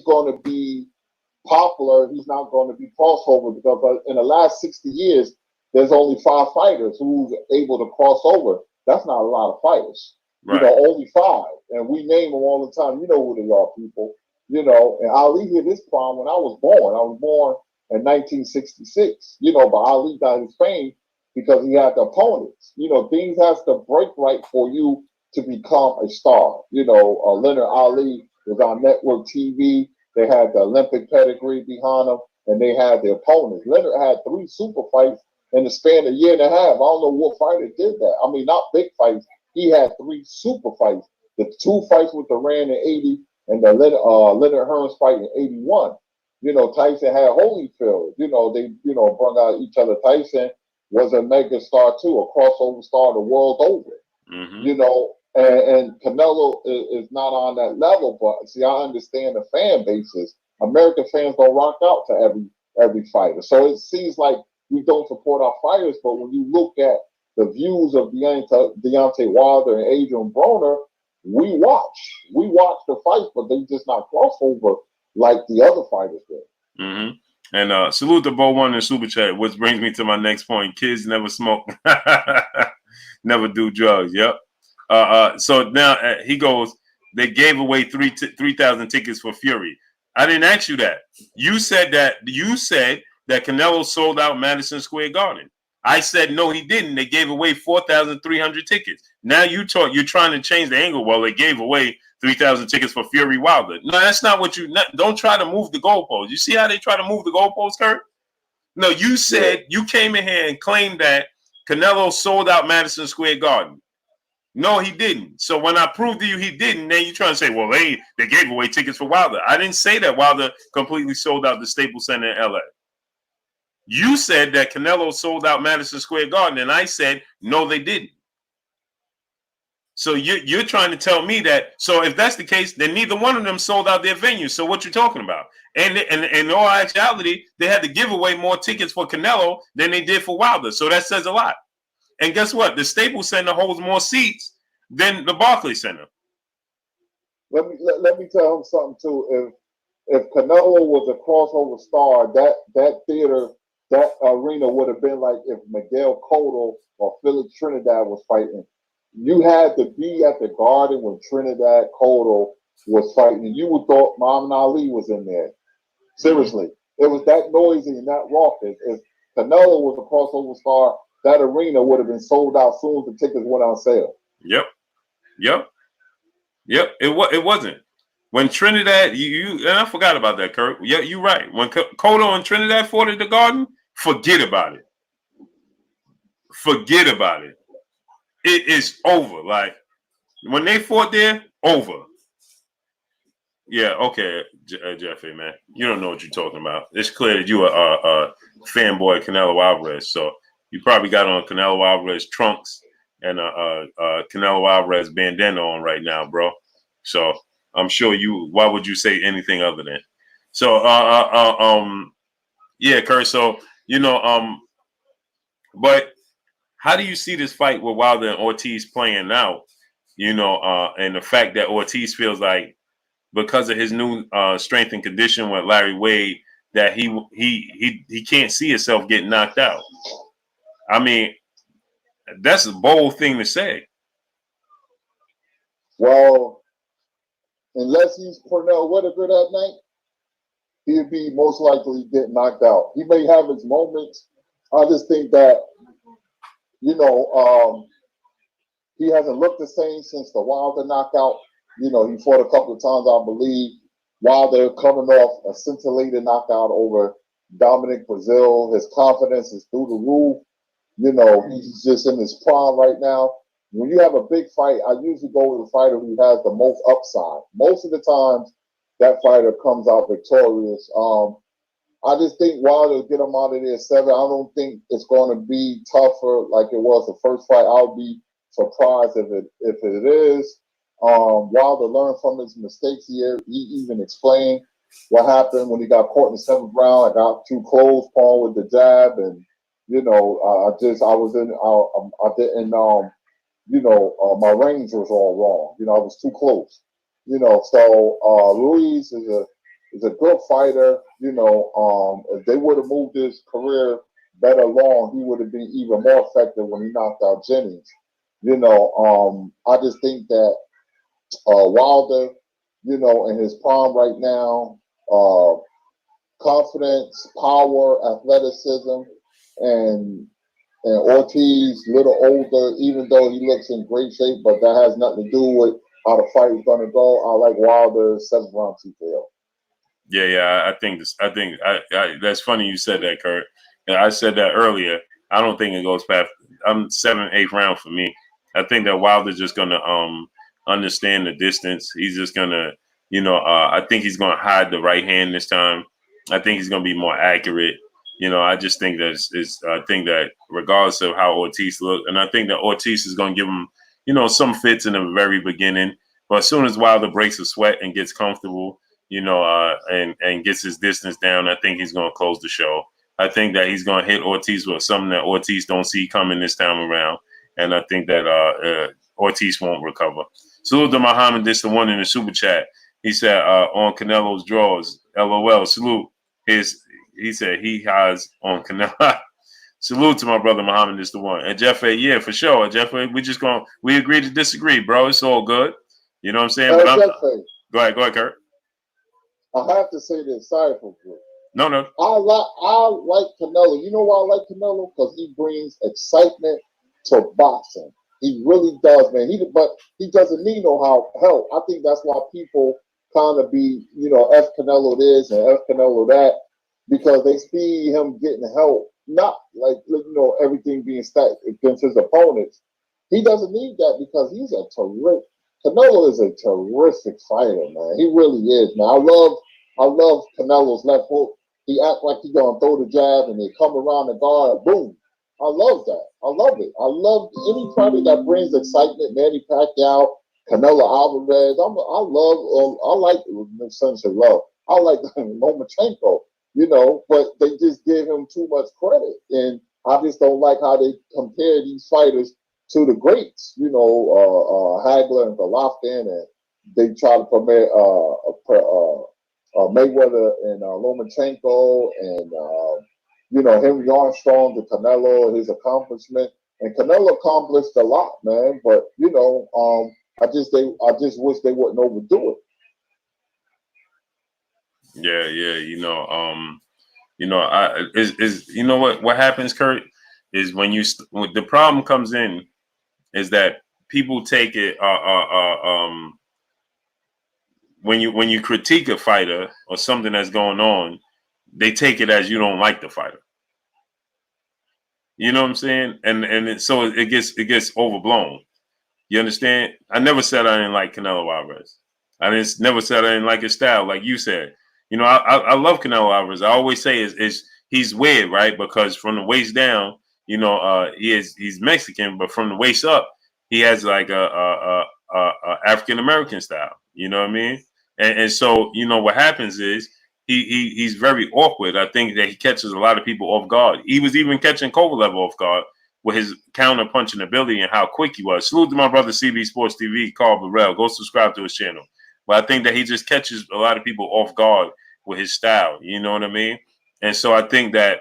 going to be popular. He's not going to be crossover because in the last 60 years, there's only 5 fighters who's able to cross over. That's not a lot of fighters. Right. Only 5. And we name them all the time. You know who they are, people. And Ali hit his prime when I was born. I was born in 1966. But Ali got his fame because he had the opponents. Things has to break right for you to become a star. Leonard Ali was on network TV. They had the Olympic pedigree behind him, and they had the opponents. Leonard had 3 super fights in the span of a year and a half. I don't know what fighter did that. I mean, not big fights. He had 3 super fights. The 2 fights with the Rand in 80 and the Leonard Hearns fight in 81. Tyson had Holyfield. They, brought out each other. Tyson was a mega star too, a crossover star the world over. Mm-hmm. And Canelo is not on that level, but see, I understand the fan bases. American fans don't rock out to every fighter. So it seems like we don't support our fighters, but when you look at the views of Deontay Wilder and Adrian Broner, we watch the fights, but they just not crossover like the other fighters did. Mm-hmm. And salute to Bo One and Super Chat, which brings me to my next point. Kids never smoke, never do drugs. Yep. So now he goes, they gave away 3,000 tickets for Fury. I didn't ask you that. You said that Canelo sold out Madison Square Garden. I said, no, he didn't. They gave away 4,300 tickets. Now you're trying to change the angle. Well, they gave away 3,000 tickets for Fury Wilder. No, that's not what don't try to move the goalposts. You see how they try to move the goalposts, Kurt? No, you said you came in here and claimed that Canelo sold out Madison Square Garden. No, he didn't. So when I proved to you he didn't, then you're trying to say, well, they gave away tickets for Wilder. I didn't say that Wilder completely sold out the Staples Center in LA. You said that Canelo sold out Madison Square Garden, and I said, no, they didn't. So you're trying to tell me that, so if that's the case, then neither one of them sold out their venue. So what you're talking about? And in all actuality, they had to give away more tickets for Canelo than they did for Wilder. So that says a lot. And guess what? The Staples Center holds more seats than the Barclays Center. Let me tell him something too. If Canelo was a crossover star, that theater, that arena would have been like if Miguel Cotto or Felix Trinidad was fighting. You had to be at the Garden when Trinidad Cotto was fighting. You would thought Muhammad Ali was in there. Seriously. It was that noisy and that raucous. If Canelo was a crossover star, that arena would have been sold out soon as the tickets went on sale. Yep. It wasn't. When Trinidad, you and I forgot about that, Kurt. Yeah, you're right. When Cotto and Trinidad fought at the Garden, forget about it. Forget about it. It is over. Like when they fought there, over. Yeah, okay, Jeffrey, man. You don't know what you're talking about. It's clear that you are a fanboy of Canelo Alvarez. So you probably got on Canelo Alvarez trunks and Canelo Alvarez bandana on right now, bro. So I'm sure why would you say anything other than? So yeah, Kurt. So but how do you see this fight with Wilder and Ortiz playing out? You know, and the fact that Ortiz feels like because of his new strength and condition with Larry Wade that he can't see himself getting knocked out. I mean, that's a bold thing to say. Well, unless he's Pernell Whitaker that night, he'd be most likely getting knocked out. He may have his moments. I just think that, you know, he hasn't looked the same since the Wilder knockout. You know, he fought a couple of times, I believe. Wilder coming off a scintillating knockout over Dominic Brazil. His confidence is through the roof. You know, he's just in his prime right now. When you have a big fight, I usually go with a fighter who has the most upside. Most of the times, that fighter comes out victorious. I just think Wilder get him out of there 7. I don't think it's going to be tougher like it was the first fight. I'll be surprised if it is. Wilder learned from his mistakes here. He even explained what happened when he got caught in the 7th round. I got too close, Paul, with the jab, and you know, I didn't, you know, my range was all wrong. You know, I was too close. You know, so Ruiz is a good fighter. You know, if they would have moved his career better along, he would have been even more effective when he knocked out Jennings. You know, I just think that Wilder, you know, in his prime right now, confidence, power, athleticism, and Ortiz, little older, even though he looks in great shape, but that has nothing to do with how the fight is going to go. I like Wilder's 7th round TKO. Yeah, I think that's funny you said that, Kurt. I said that earlier. I don't think it goes past. I'm 7th, 8th round for me. I think that Wilder's just gonna understand the distance. He's just gonna, you know, I think he's gonna hide the right hand this time. I think he's gonna be more accurate. You know, I just think that I think that regardless of how Ortiz looks, and I think that Ortiz is gonna give him, you know, some fits in the very beginning. But as soon as Wilder breaks a sweat and gets comfortable, you know, and gets his distance down, I think he's gonna close the show. I think that he's gonna hit Ortiz with something that Ortiz don't see coming this time around. And I think that Ortiz won't recover. Salute to Muhammad, this the one in the super chat. He said on Canelo's draws, LOL. Salute. He said he has on Canelo. Salute to my brother Muhammad, this the one. And Jeff, yeah, for sure. Jeff, we agree to disagree, bro. It's all good. You know what I'm saying? But go ahead, Kurt. I have to say this. Sorry for you. No. I like Canelo. You know why I like Canelo? Because he brings excitement to boxing. He really does, man. But he doesn't need no help. I think that's why people kind of be, you know, F Canelo this and F Canelo that, because they see him getting help. Not like, you know, everything being stacked against his opponents. He doesn't need that because he's a terrific. Canelo is a terrific fighter, man. He really is, man. I love Canelo's left hook. He act like he's gonna throw the jab and they come around the guard, boom. I love that. I love it. I love any fighter that brings excitement. Manny Pacquiao, Canelo Alvarez. I like I like Lomachenko, you know, but they just give him too much credit. And I just don't like how they compare these fighters to the greats, you know, Hagler and Golovkin, and they try to promote Mayweather and Lomachenko and you know, Henry Armstrong, the Canelo, his accomplishment, and Canelo accomplished a lot, man. But you know, I just wish they wouldn't overdo it. Yeah, you know, you know what happens, Kurt, is when the problem comes in is that people take it when you critique a fighter or something that's going on, they take it as you don't like the fighter. You know what I'm saying? And so it gets overblown. You understand? I never said I didn't like Canelo Alvarez. Never said I didn't like his style, like you said. You know, I love Canelo Alvarez. I always say is he's weird, right? Because from the waist down, you know, he's Mexican, but from the waist up, he has like a African American style. You know what I mean? And so, you know, what happens is he's very awkward. I think that he catches a lot of people off guard. He was even catching Kovalev off guard with his counter punching ability and how quick he was. Salute to my brother CB Sports TV, Carl Burrell. Go subscribe to his channel. But I think that he just catches a lot of people off guard with his style. You know what I mean? And so I think that,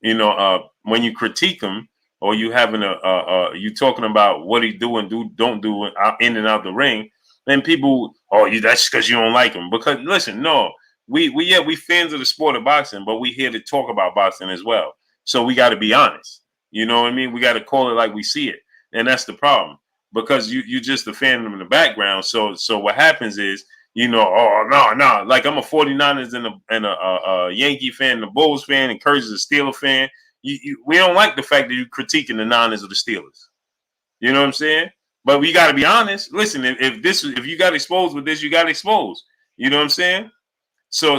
you know, when you critique him or you having you talking about what he do and don't do in and out the ring, then people, that's because you don't like him. Because listen, no, we fans of the sport of boxing, but we here to talk about boxing as well. So we got to be honest. You know what I mean? We got to call it like we see it, and that's the problem. Because you just a fan of them in the background. So what happens is, you know, no, like I'm a 49ers and a Yankee fan, and a Bulls fan, and Curry's a Steeler fan. We don't like the fact that you're critiquing the Niners or the Steelers. You know what I'm saying? But we got to be honest. Listen, if you got exposed with this, you got exposed. You know what I'm saying? So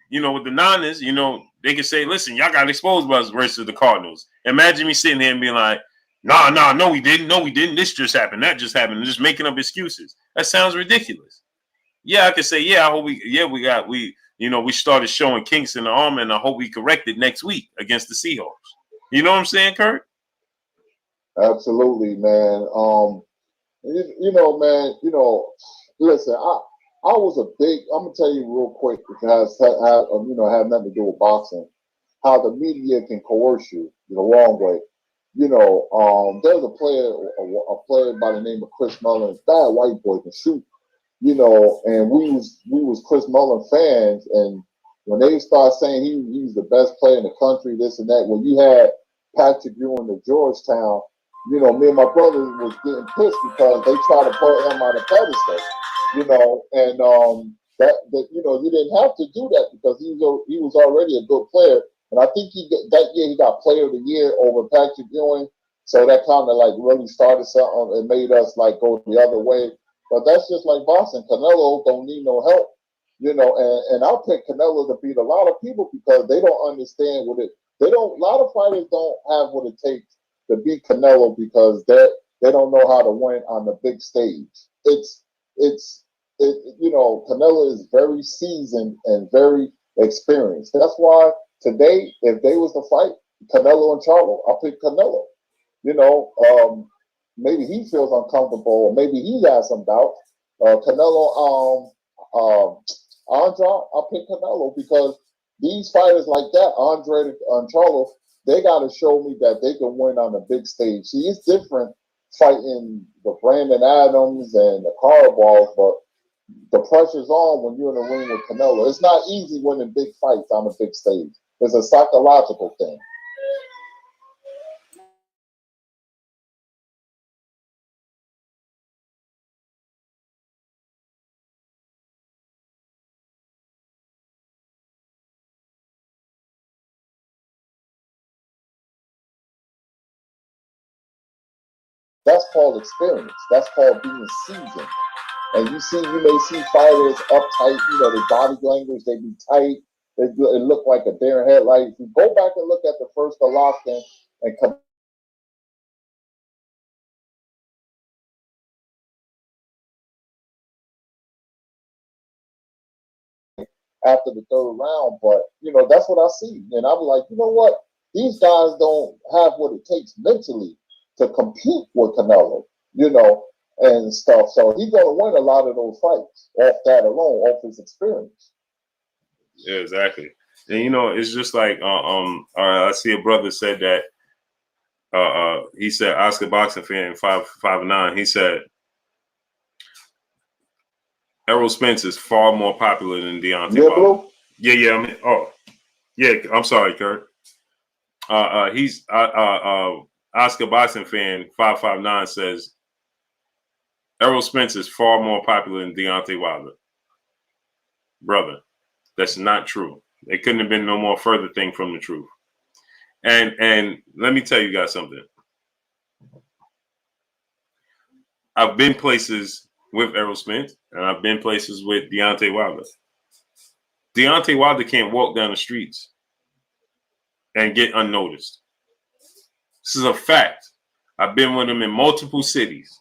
you know, with the Niners, you know, they can say, listen, y'all got exposed by us versus the Cardinals. Imagine me sitting here and being like, no, we didn't. This just happened. That just happened. And just making up excuses. That sounds ridiculous. Yeah, I can say, yeah, I hope we started showing kinks in the armor, and I hope we correct it next week against the Seahawks. You know what I'm saying, Kurt? Absolutely, man. You know, man. You know, listen, I was a big. I'm gonna tell you real quick, because you know, have nothing to do with boxing. How the media can coerce you the wrong way. You know, there's a player by the name of Chris Mullin, bad white boy, can shoot. You know, and we was Chris Mullin fans, and when they start saying he's the best player in the country, this and that, when you had Patrick Ewing to Georgetown, you know, me and my brother was getting pissed because they tried to put him on a pedestal, you know, and that you know, you didn't have to do that because he was already a good player, and I think that year he got Player of the Year over Patrick Ewing, so that kind of like really started something and made us like go the other way. But that's just like boxing. Canelo don't need no help, you know. And I'll pick Canelo to beat a lot of people because they don't understand what it. They don't. A lot of fighters don't have what it takes to beat Canelo because they don't know how to win on the big stage. You know, Canelo is very seasoned and very experienced. That's why today, if they was to fight Canelo and Charlo, I'll pick Canelo. You know, maybe he feels uncomfortable, or maybe he has some doubt. Canelo, Andre, I'll pick Canelo because these fighters like that, Andre and Charlo, they got to show me that they can win on the big stage. See, it's different fighting the Brandon Adams and the Caraballs, but the pressure's on when you're in the ring with Canelo. It's not easy winning big fights on the big stage. It's a psychological thing. That's called experience. That's called being seasoned. And you may see fighters uptight, you know, their body language, they be tight. It look like a deer in headlight. If you go back and look at the first Golovkin and come after the third round, but you know, that's what I see. And I'm like, you know what? These guys don't have what it takes mentally to compete with Canelo, you know, and stuff. So he's gonna win a lot of those fights off that alone, off his experience. Yeah, exactly. And you know, it's just like I see a brother said that he said Oscar boxing fan 5'9". He said Errol Spence is far more popular than Deontay Wilder. Yeah. I mean, I'm sorry, Kurt. He's Oscar boxing fan 5'9" says Errol Spence is far more popular than Deontay Wilder. Brother, that's not true. It couldn't have been no more further thing from the truth. And let me tell you guys something. I've been places with Errol Spence, and I've been places with Deontay Wilder. Deontay Wilder can't walk down the streets and get unnoticed. This is a fact. I've been with him in multiple cities.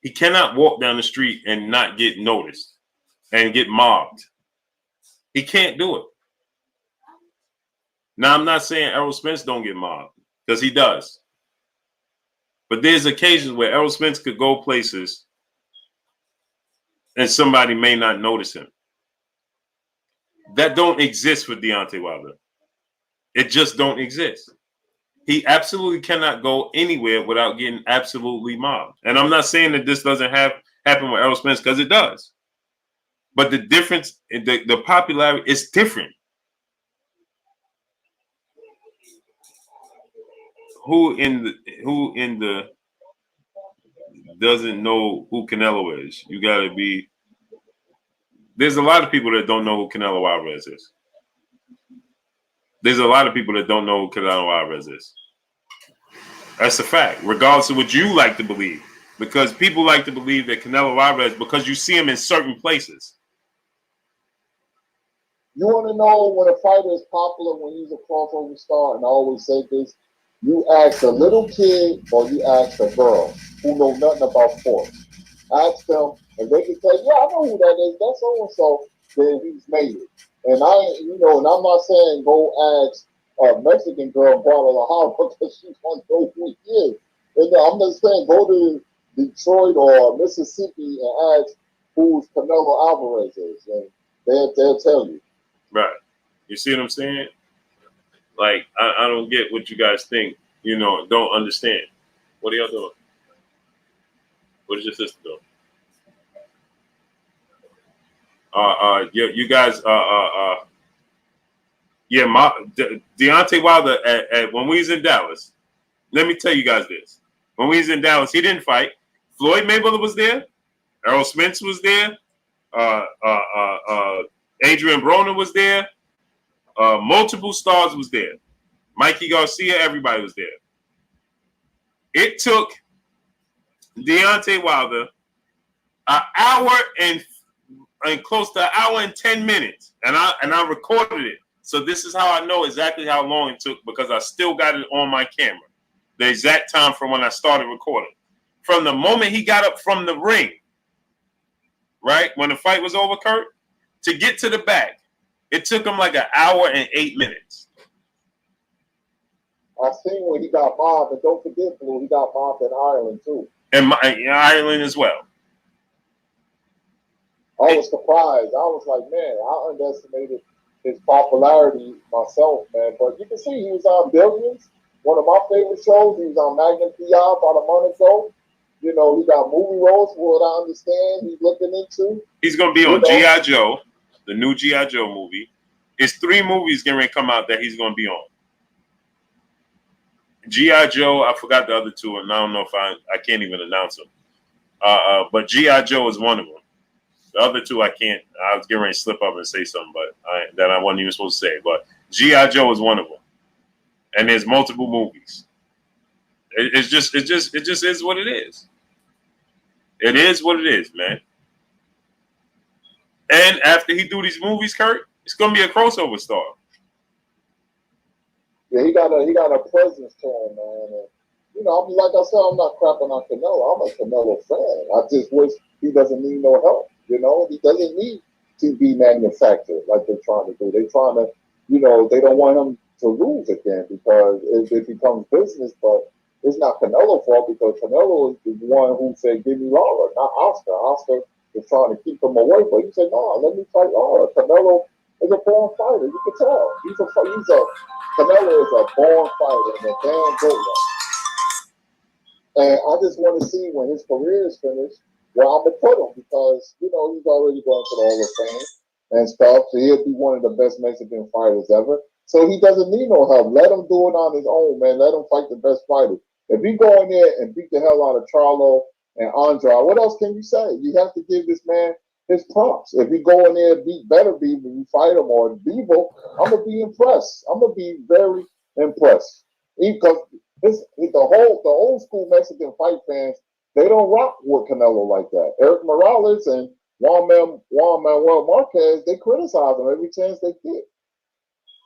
He cannot walk down the street and not get noticed and get mobbed. He can't do it. Now, I'm not saying Errol Spence don't get mobbed. because he does. But there's occasions where Errol Spence could go places and somebody may not notice him. That don't exist for Deontay Wilder. It just don't exist. He absolutely cannot go anywhere without getting absolutely mobbed. And I'm not saying that this doesn't happen with Errol Spence, because it does. But the difference, the popularity is different. Who in the doesn't know who Canelo is? You gotta be. There's a lot of people that don't know who Canelo Alvarez is. There's a lot of people that don't know who Canelo Alvarez is. That's a fact, regardless of what you like to believe. Because people like to believe that Canelo Alvarez, because you see him in certain places. You want to know when a fighter is popular when he's a crossover star, and I always say this, you ask a little kid or you ask a girl who know nothing about sports. Ask them, and they can tell you, yeah, I know who that is. That's so-and-so. Then he's made it. And and I'm not saying go ask a Mexican girl Guadalajara because she's going to know who he is. And I'm just saying go to Detroit or Mississippi and ask who Canelo Alvarez is, and they'll tell you. Right. You see what I'm saying? Like, I don't get what you guys think, don't understand. What are y'all doing? What is your sister doing? You guys, Deontay Wilder, when we was in Dallas, let me tell you guys this. When we was in Dallas, he didn't fight. Floyd Mayweather was there. Errol Spence was there. Adrian Broner was there. Multiple stars was there. Mikey Garcia, everybody was there. It took Deontay Wilder an hour and close to an hour and 10 minutes, and I recorded it. So this is how I know exactly how long it took, because I still got it on my camera. The exact time from when I started recording. From the moment he got up from the ring, right, when the fight was over, Kurt, to get to the back, it took him like an hour and 8 minutes. I seen when he got mobbed, and don't forget, Blue, he got mobbed in Ireland too. And Ireland as well. I was surprised. I was like, man, I underestimated his popularity myself, man. But you can see he was on Billions, one of my favorite shows. He was on Magnum PI about a month ago. He got movie roles, what I understand he's looking into. He's going to be on G.I. Joe, the new G.I. Joe movie. It's 3 movies going to come out that he's going to be on. G.I. Joe, I forgot the other 2, and I don't know if I can't even announce them. But G.I. Joe is one of them. The other 2 I can't. I was getting ready to slip up and say something, but that I wasn't even supposed to say. But G.I. Joe is one of them, and there's multiple movies. It just is what it is. It is what it is, man. And after he do these movies, Kurt, it's gonna be a crossover star. Yeah, he got a presence to him, man. And, like I said, I'm not crapping on Canelo. I'm a Canelo fan. I just wish he doesn't need no help. He doesn't need to be manufactured like they're trying to do. They're trying to, they don't want him to lose again because it becomes business. But it's not Canelo's fault, because Canelo is the one who said, give me Lara, not Oscar. Oscar is trying to keep him away, but he said, no, let me fight Lara. Canelo is a born fighter. You can tell. Canelo is a born fighter and a damn good one. And I just want to see when his career is finished where I'm going to put him, because, he's already going to the Hall of Fame and stuff. So he'll be one of the best Mexican fighters ever. So he doesn't need no help. Let him do it on his own, man. Let him fight the best fighters. If he go in there and beat the hell out of Charlo and Andrade, what else can you say? You have to give this man his props. If he go in there and beat better Beaver, you fight him, or Beaver, I'm going to be impressed. I'm going to be very impressed. Because the old school Mexican fight fans, they don't rock with Canelo like that. Eric Morales and Juan Manuel Marquez, they criticize him every chance they get.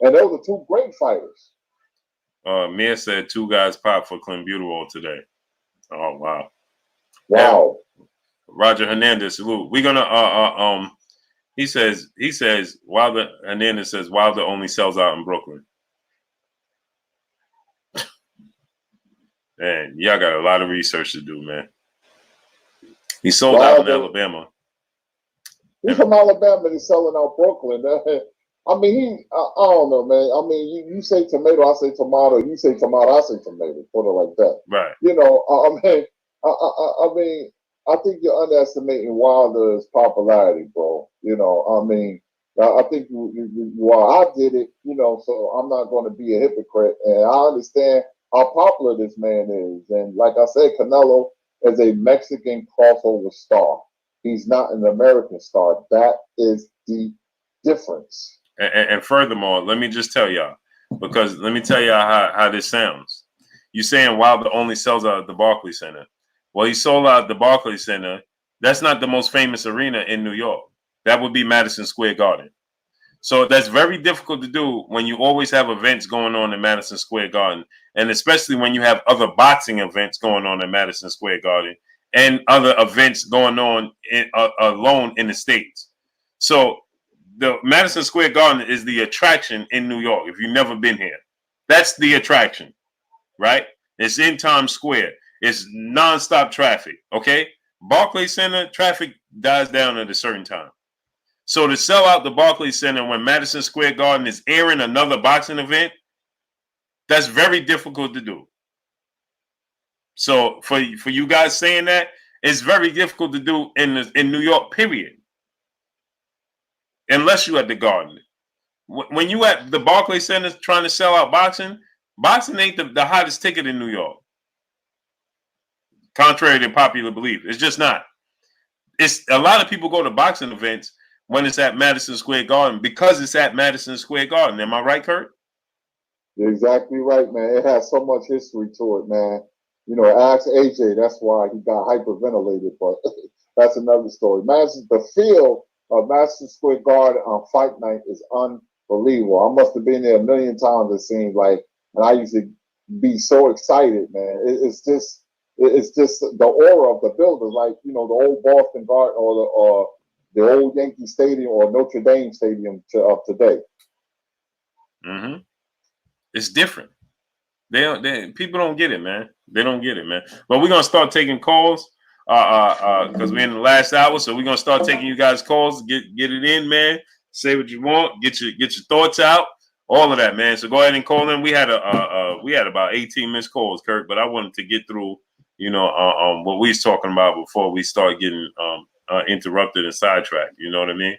And those are 2 great fighters. Mia said 2 guys popped for Clenbuterol today. Oh, wow. Wow. Yeah. Roger Hernandez, salute. We're gonna he says Hernandez says Wilder only sells out in Brooklyn. Man, y'all got a lot of research to do, man. He sold out in Alabama. He's from Alabama and he's selling out Brooklyn. I mean, I don't know, man. I mean, you say tomato, I say tomato. You say tomato, I say tomato. Put it like that. Right. You know, I mean, I think you're underestimating Wilder's popularity, bro. You know, I mean, I think you are. I did it, you know, so I'm not going to be a hypocrite. And I understand how popular this man is. And like I said, Canelo is a Mexican crossover star. He's not an American star. That is the difference. And furthermore, let me just tell y'all, because let me tell y'all how this sounds. You saying Wilder only sells out at the Barclays Center. Well, he sold out at the Barclays Center. That's not the most famous arena in New York. That would be Madison Square Garden. So that's very difficult to do when you always have events going on in Madison Square Garden, and especially when you have other boxing events going on in Madison Square Garden and other events going on alone in the States. So the Madison Square Garden is the attraction in New York. If you've never been here, that's the attraction, right? It's in Times Square. It's nonstop traffic. Okay, Barclays Center traffic dies down at a certain time. So to sell out the Barclays Center when Madison Square Garden is airing another boxing event, that's very difficult to do. So for you guys saying that, it's very difficult to do in New York, period. Unless you at the Garden. When you at the Barclays Center trying to sell out boxing, boxing ain't the hottest ticket in New York. Contrary to popular belief. It's just not. It's a lot of people go to boxing events when it's at Madison Square Garden because it's at Madison Square Garden. Am I right, Kurt? You're exactly right, man. It has so much history to it, man. You know, ask AJ, that's why he got hyperventilated, but that's another story. The feel of Madison Square Garden on fight night is unbelievable. I must have been there a million times, it seems like, and I used to be so excited, man. It's just the aura of the building, like, you know, the old Boston Garden or the old Yankee Stadium or Notre Dame Stadium of today. Mm-hmm. It's different. People don't get it, man. They don't get it, man. But we're gonna start taking calls because we're in the last hour, so we're gonna start taking you guys calls. Get it in, man. Say what you want. Get your thoughts out. All of that, man. So go ahead and call in. We had about 18 missed calls, Kirk, but I wanted to get through, you know, what we was talking about before we start getting interrupted and sidetracked. You know what I mean?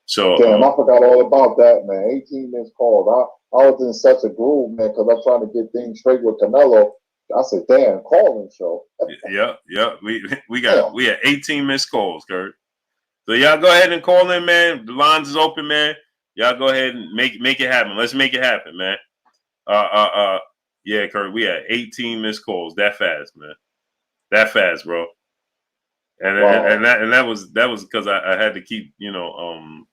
So damn, I forgot all about that, man. 18 minutes called. I was in such a groove, man, because I'm trying to get things straight with Canelo. I said, damn, calling show. yeah. We had 18 missed calls, Kurt. So y'all go ahead and call in, man. The lines is open, man. Y'all go ahead and make it happen. Let's make it happen, man. Yeah, Kurt, we had 18 missed calls that fast, man. That fast, bro. And wow. and that was because I had to keep, you know,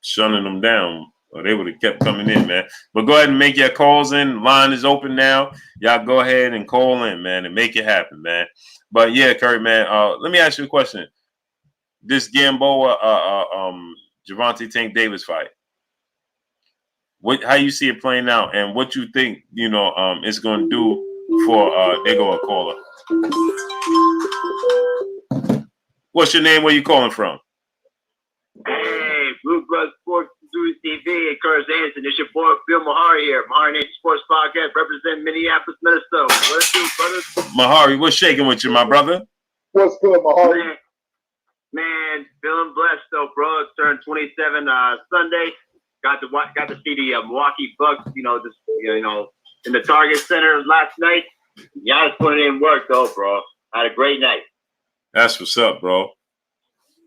shunning them down, or they would have kept coming in, man. But go ahead and make your calls in. Line is open now. Y'all go ahead and call in, man, and make it happen, man. But yeah, Kurt, man, let me ask you a question. This Gamboa, Gervonta Tank Davis fight, how you see it playing out, and what you think, you know, it's going to do for there go a caller. What's your name? Where you calling from? Hey, Blue Blood Sports Missouri TV and Curtis Anderson. It's your boy Bill Mahari here, Mahari Nation Sports Podcast, representing Minneapolis, Minnesota. What up, brothers? Mahari, what's shaking with you, my brother? What's good, Mahari? Man, feeling blessed though, bro. Turned 27 Sunday. Got to see the Milwaukee Bucks. You know, just in the Target Center last night. Y'all just putting in work though, bro. Had a great night. That's what's up, bro.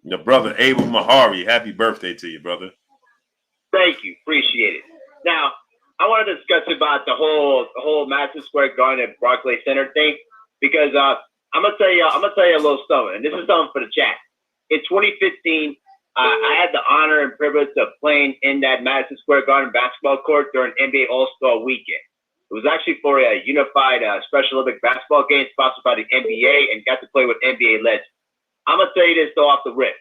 Your brother Abel Mahari, happy birthday to you, brother. Thank you, appreciate it. Now, I want to discuss about the whole Madison Square Garden and Barclays Center thing, because I'm gonna tell you a little something, and this is something for the chat. In 2015, I had the honor and privilege of playing in that Madison Square Garden basketball court during NBA All-Star Weekend. It was actually for a unified Special Olympic basketball game sponsored by the NBA, and got to play with NBA legends. I'm going to tell you this though off the rip.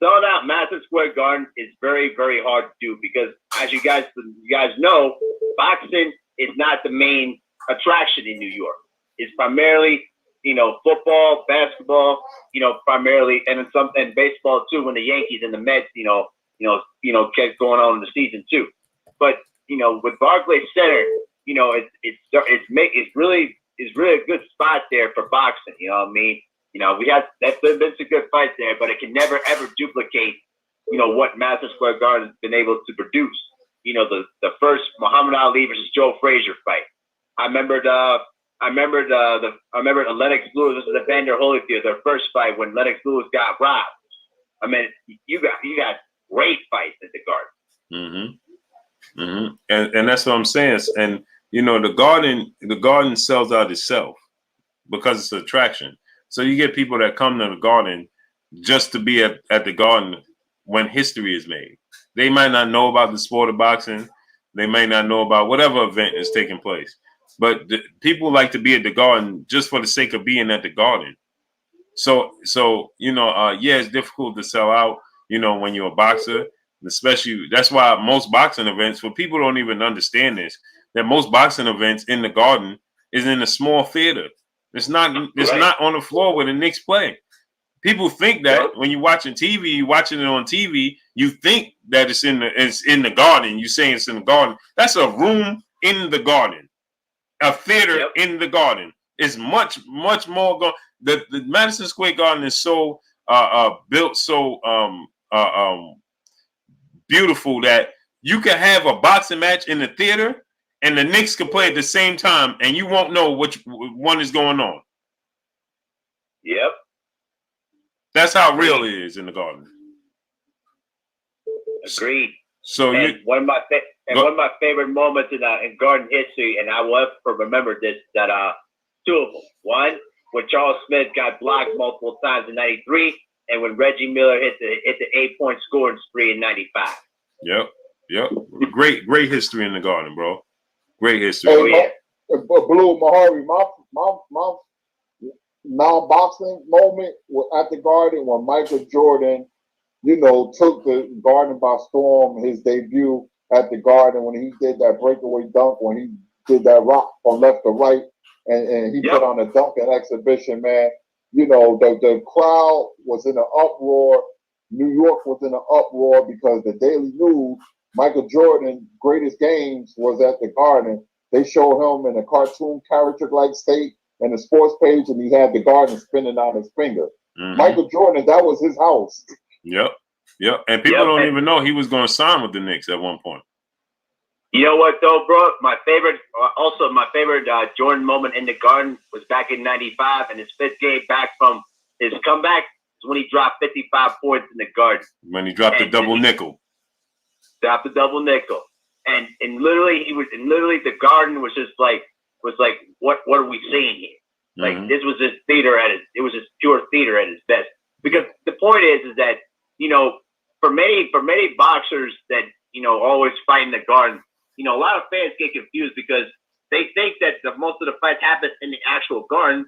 Selling out Madison Square Garden is very, very hard to do because, as you guys know, boxing is not the main attraction in New York. is primarily, you know, football, basketball, you know, primarily, and baseball too. When the Yankees and the Mets, you know, kept going on in the season too. But you know, with Barclays Center, you know, it's really a good spot there for boxing. You know what I mean? You know, that's been some good fights there, but it can never ever duplicate, you know, what Madison Square Garden has been able to produce. You know, the first Muhammad Ali versus Joe Frazier fight. I remember the Lennox Lewis versus Evander Holyfield, their first fight when Lennox Lewis got robbed. I mean, you got great fights at the Garden. And that's what I'm saying. And you know, the Garden sells out itself because it's an attraction. So you get people that come to the Garden just to be at the Garden when history is made. They might not know about the sport of boxing. They may not know about whatever event is taking place. But people like to be at the Garden just for the sake of being at the Garden. So you know, yeah, it's difficult to sell out, you know, when you're a boxer. Especially, that's why most boxing events, for people don't even understand this, that most boxing events in the Garden is in a small theater. It's not on the floor where the Knicks play. People think that when you're watching TV, you're watching it on TV, you think that it's in the Garden. You're saying it's in the Garden. That's a room in the Garden, a theater in the Garden. It's much more. The Madison Square Garden is so built so beautiful that you can have a boxing match in the theater and the Knicks can play at the same time, and you won't know which one is going on. Yep. That's how real it is in the Garden. Agreed. So one of my favorite moments in Garden history, and I will ever remember this, that two of them. One, when Charles Smith got blocked multiple times in '93, and when Reggie Miller hit the 8-point scoring spree in '95. Yep. Great history in the Garden, bro. Great history. Hey, Blue Mahari, my non-boxing moment at the Garden when Michael Jordan, you know, took the Garden by storm. His debut at the Garden when he did that breakaway dunk, when he did that rock from left to right, and he put on a dunking exhibition, man. You know, the crowd was in an uproar. New York was in an uproar because the Daily News, Michael Jordan's greatest games was at the Garden. They showed him in a cartoon character-like state and the sports page, and he had the Garden spinning on his finger. Michael Jordan, that was his house. Yep. And people don't even know he was going to sign with the Knicks at one point. You know what, though, bro? My favorite Jordan moment in the Garden was back in '95, and his fifth game back from his comeback is when he dropped 55 points in the Garden. When he dropped the double nickel. And literally the Garden was just like, what are we seeing here? Like, this was just pure theater at its best. Because the point is that, you know, for many boxers that, you know, always fight in the Garden, you know, a lot of fans get confused because they think that most of the fights happen in the actual Garden.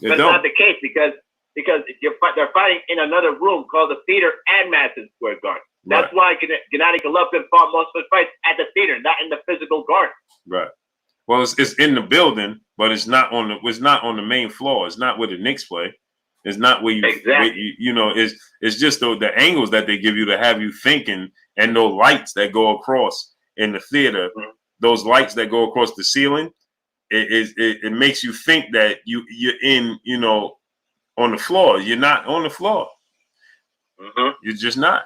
That's not the case because they're fighting in another room called the theater at Madison Square Garden. That's why Gennady Golovkin fought most of his fights at the theater, not in the physical Garden. Right. Well, it's in the building, but it's not on the main floor. It's not where the Knicks play. It's not where you know, it's just the angles that they give you to have you thinking, and those lights that go across in the theater, those lights that go across the ceiling, it makes you think that you're in, you know, on the floor. You're not on the floor. You're just not.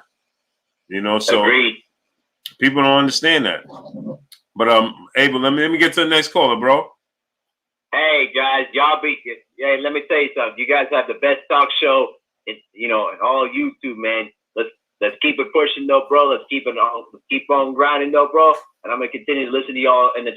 You know, so people don't understand that. But Abel, let me get to the next caller, bro. Hey guys, let me tell you something. You guys have the best talk show in all YouTube, man. Let's keep it pushing though, bro. Let's keep on grinding though, bro. And I'm gonna continue to listen to y'all in the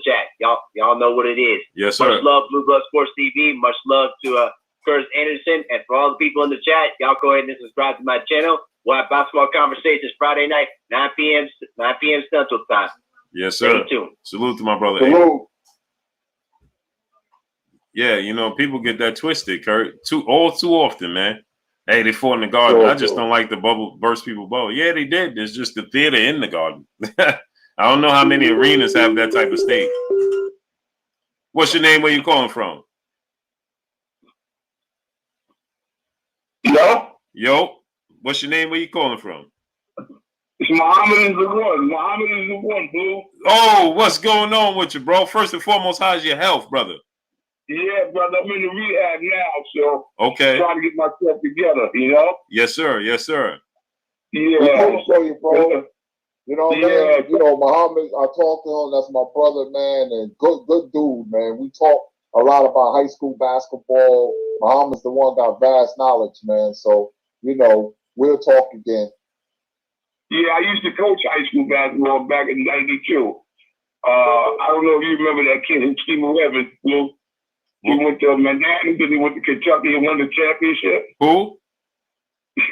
chat. Y'all know what it is. Yes, sir. Much love, Blue Blood Sports TV. Much love to Curtis Anderson, and for all the people in the chat, y'all go ahead and subscribe to my channel. We'll have basketball conversations Friday night, 9 p.m. Central Time. Yes, sir. Stay tuned. Salute to my brother. Salute. Yeah, you know, people get that twisted, Kurt. Too often, man. Hey, they fought in the Garden. I just don't like the burst people bubble. Yeah, they did. There's just the theater in the Garden. I don't know how many arenas have that type of stage. What's your name? Where you calling from? Yo. What's your name? Where you calling from? It's Muhammad is the one. Muhammad is the one, Blue. Oh, what's going on with you, bro? First and foremost, how's your health, brother? Yeah, brother. I'm in the rehab now, so okay. Trying to get myself together, you know? Yes, sir. Yes, sir. We Yeah. appreciate you, bro. You know, man, you know, Muhammad, I talked to him, that's my brother, man, and good dude, man. We talk a lot about high school basketball. Muhammad's the one got vast knowledge, man. So, you know, we'll talk again. Yeah, I used to coach high school basketball back in '92. I don't know if you remember that kid, Stephen Evans, Blue. He went to Manhattan, then he went to Kentucky and won the championship. Who?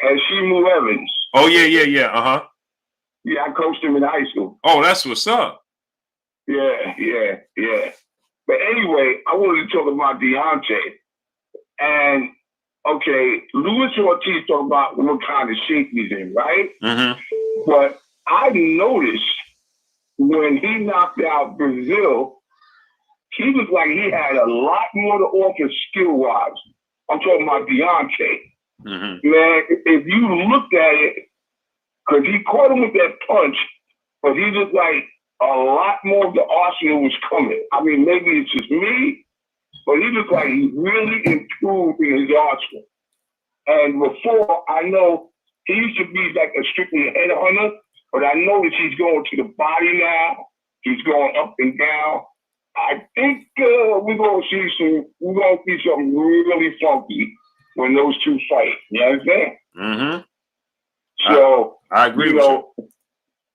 And Stephen Evans. Oh, yeah. Uh-huh. Yeah, I coached him in high school. Oh, that's what's up. Yeah. But anyway, I wanted to talk about Deontay. And, okay, Luis Ortiz talked about what kind of shape he's in, right? Mm-hmm. But I noticed when he knocked out Brazil, he was like he had a lot more to offer skill-wise. I'm talking about Deontay. Mm-hmm. Man, if you looked at it, because he caught him with that punch, but he looked like a lot more of the arsenal was coming. I mean, maybe it's just me, but he looked like he really improved in his arsenal. And before, I know he used to be like a strictly head hunter, but I noticed he's going to the body now. He's going up and down. I think we're gonna see something really funky when those two fight. You understand? Mm-hmm. So I agree with you.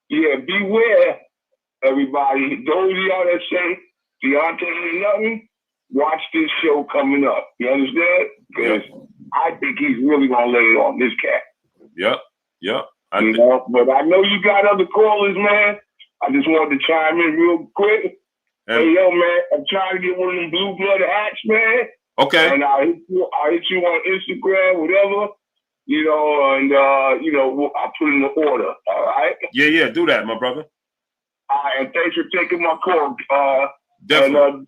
Yeah, beware, everybody. Those of y'all that say Deontay ain't nothing, watch this show coming up. You understand? Because I think he's really gonna lay it on this cat. Yep. You know, but I know you got other callers, man. I just wanted to chime in real quick. Hey, yo, man, I'm trying to get one of them blue blood hats, man. Okay. And I'll hit you on Instagram, whatever. You know, and I'll put in the order. All right. Yeah. Do that, my brother. All right, and thanks for taking my call. Definitely. And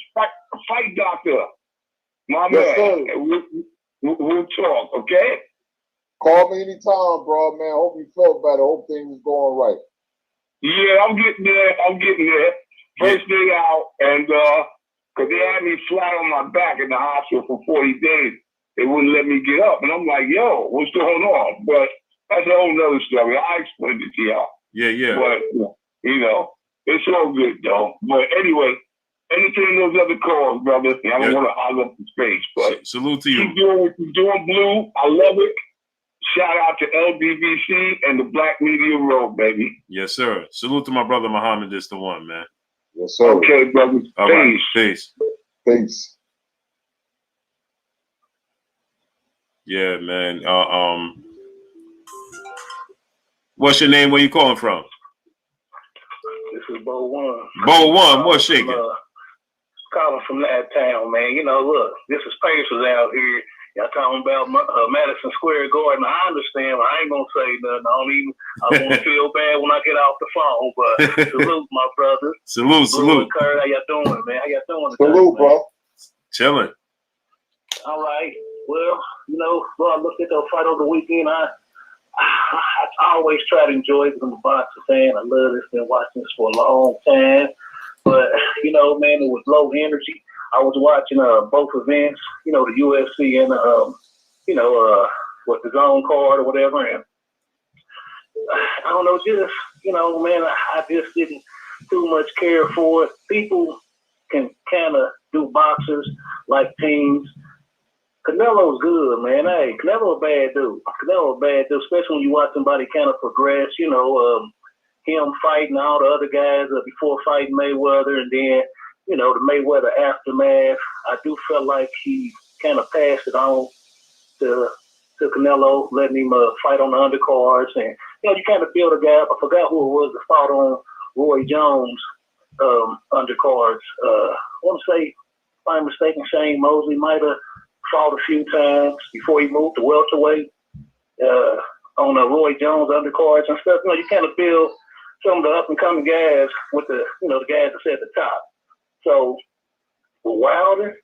fight doctor, my Yes, man. sir. We'll talk, okay? Call me anytime, bro, man. Hope you feel better. Hope things going right. Yeah, I'm getting there. First day out, and because they had me flat on my back in the hospital for 40 days. They wouldn't let me get up. And I'm like, yo, what's going on? But that's a whole nother story. I explained it to y'all. Yeah. But, you know, it's all good, though. But anyway, anything those other calls, brother, I don't want to hog up the space. But salute to you. Keep doing what you're doing, Blue. I love it. Shout out to LBBC and the Black Media Road, baby. Yes, sir. Salute to my brother Muhammad. Is the one, man. Yes, sir. Okay, brother. All right. Peace. Peace. Yeah, man. What's your name? Where you calling from? This is Bo One. Bo One, what's shaking? Calling from that town, man. You know, look, this is Pacers out here. Y'all talking about Madison Square Garden. I understand, but I ain't gonna say nothing. I don't want to feel bad when I get off the phone. But salute, my brother. Salute. Kurt, how y'all doing, man? How y'all doing? Salute, bro. Chilling. All right. Well, you know, I looked at the fight over the weekend. I always try to enjoy it because I'm a boxer fan. I love this. Been watching this for a long time. But, you know, man, it was low energy. I was watching both events, you know, the UFC and, the zone card or whatever. And I don't know, just, you know, man, I just didn't too much care for it. People can kind of do boxers like teams. Canelo's good, man. Hey, Canelo a bad dude. Especially when you watch somebody kind of progress, you know, him fighting all the other guys before fighting Mayweather, and then, you know, the Mayweather aftermath. I do feel like he kind of passed it on to Canelo, letting him fight on the undercards. And, you know, you kind of build a gap. I forgot who it was that fought on Roy Jones undercards. I want to say, if I'm mistaken, Shane Mosley might have fought a few times before he moved to welterweight on Roy Jones undercards and stuff. You know, you kind of build some of the up and coming guys with the, you know, the guys that's at the top. So Wilder,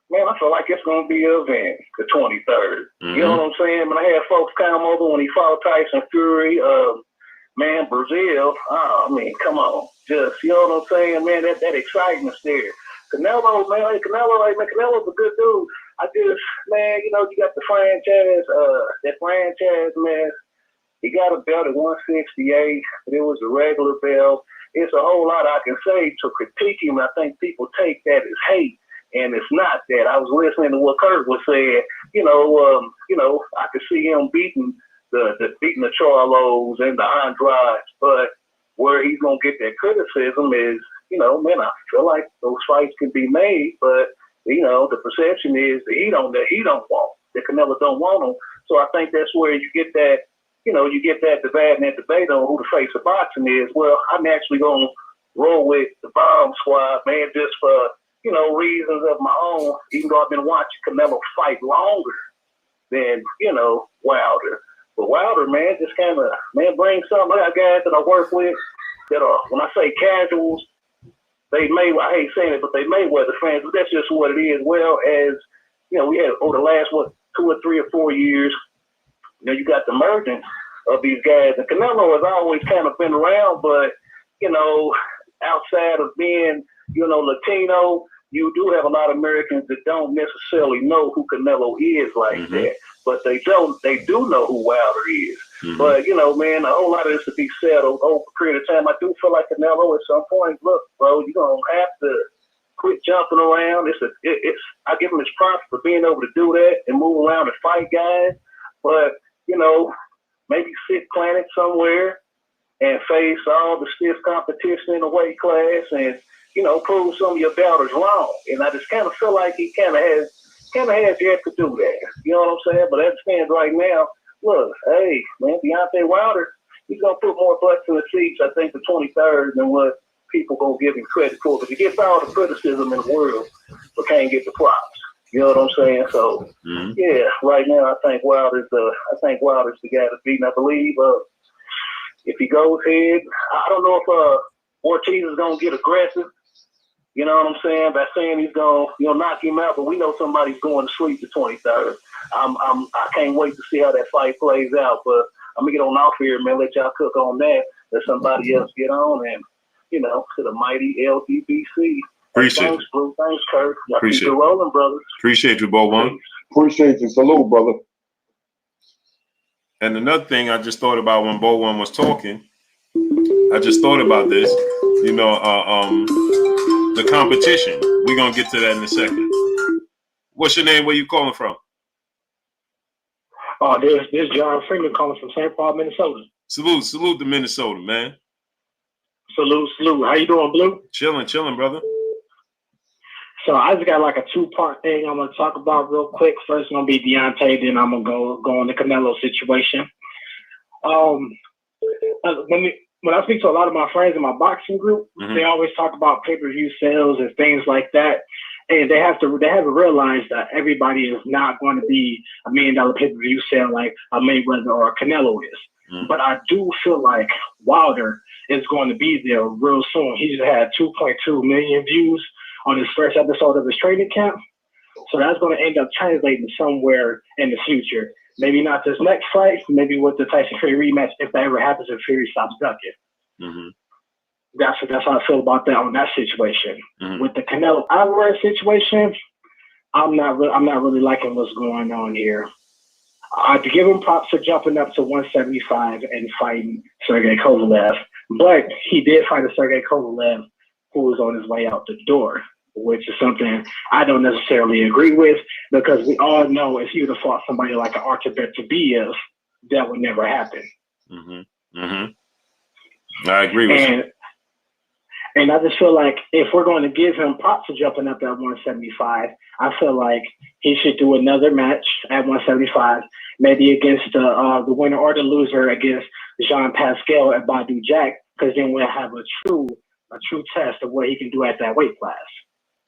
man, I feel like it's going to be an event, the 23rd. You know what I'm saying? When I had folks come over when he fought Tyson Fury, man, Brazil, I mean, come on. Just, you know what I'm saying, man, that excitement's there. Canelo, man, Canelo's a good dude. I just, man, you know, you got the franchise, that franchise, man. He got a belt at 168, but it was a regular belt. It's a whole lot I can say to critique him. I think people take that as hate, and it's not that. I was listening to what Kurt was saying. You know, I could see him beating the Charlos and the Andrades, but where he's gonna get that criticism is, you know, man, I feel like those fights can be made, but you know, the perception is that he don't want, that Canelo don't want them. So I think that's where you get that. You know, you get that divide and that debate on who the face of boxing is. Well, I'm actually going to roll with the Bomb Squad, man, just for, you know, reasons of my own, even though I've been watching Canelo fight longer than, you know, Wilder. But Wilder, man, just kind of, man, brings something. I got guys that I work with that are, when I say casuals, I hate saying it, but they Mayweather fans, but that's just what it is. Well, as, you know, we had over the last, 2 or 3 or 4 years, you know, you got the merging of these guys. And Canelo has always kind of been around, but, you know, outside of being, you know, Latino, you do have a lot of Americans that don't necessarily know who Canelo is like that. But they do know who Wilder is. But, you know, man, a whole lot of this to be settled over a period of time. I do feel like Canelo at some point, look, bro, you're going to have to quit jumping around. I give him his props for being able to do that and move around and fight guys. But, you know, maybe sit planet somewhere and face all the stiff competition in the weight class and, you know, prove some of your doubters wrong. And I just kind of feel like he kind of has yet to do that. You know what I'm saying? But as it stands right now, look, hey, man, Deontay Wilder, he's going to put more butts in the seats, I think, the 23rd than what people going to give him credit for. Because he gets all the criticism in the world, but can't get the props. You know what I'm saying? So, yeah, right now I think Wilder's the guy to beat. And I believe if he goes ahead, I don't know if Ortiz is gonna get aggressive. You know what I'm saying? By saying he's gonna, you know, knock him out, but we know somebody's going to sleep the 23rd. I can't wait to see how that fight plays out. But I'm gonna get on off here, man. Let y'all cook on that. Let somebody else get on, and you know, to the mighty LDBC. Appreciate Thanks, Blue. Thanks, Kurt. Y'all Appreciate keep it rolling, brothers. Appreciate you, Bo One. Appreciate you. Salute, brother. And another thing I just thought about when Bo One was talking, I just thought about this, you know, the competition. We're going to get to that in a second. What's your name? Where you calling from? Oh, this John Freeman calling from St. Paul, Minnesota. Salute to Minnesota, man. Salute. How you doing, Blue? Chilling, brother. So I just got like a 2-part thing I'm gonna talk about real quick. First gonna be Deontay, then I'm gonna go on the Canelo situation. When I speak to a lot of my friends in my boxing group, they always talk about pay-per-view sales and things like that. And they haven't realized that everybody is not going to be $1 million pay-per-view sale like a Mayweather or a Canelo is. But I do feel like Wilder is going to be there real soon. He just had 2.2 million views on his first episode of his training camp. So that's going to end up translating somewhere in the future. Maybe not this next fight, maybe with the Tyson Fury rematch, if that ever happens and Fury stops ducking. That's how I feel about that on that situation. With the Canelo Alvarez situation, I'm not really liking what's going on here. I'd give him props for jumping up to 175 and fighting Sergey Kovalev, but he did fight a Sergey Kovalev who was on his way out the door, which is something I don't necessarily agree with, because we all know if he would have fought somebody like an Artur Beterbiev, that would never happen. I agree with you. And I just feel like if we're going to give him props for jumping up at 175, I feel like he should do another match at 175, maybe against the winner or the loser against Jean Pascal at Badu Jack, because then we'll have a true test of what he can do at that weight class.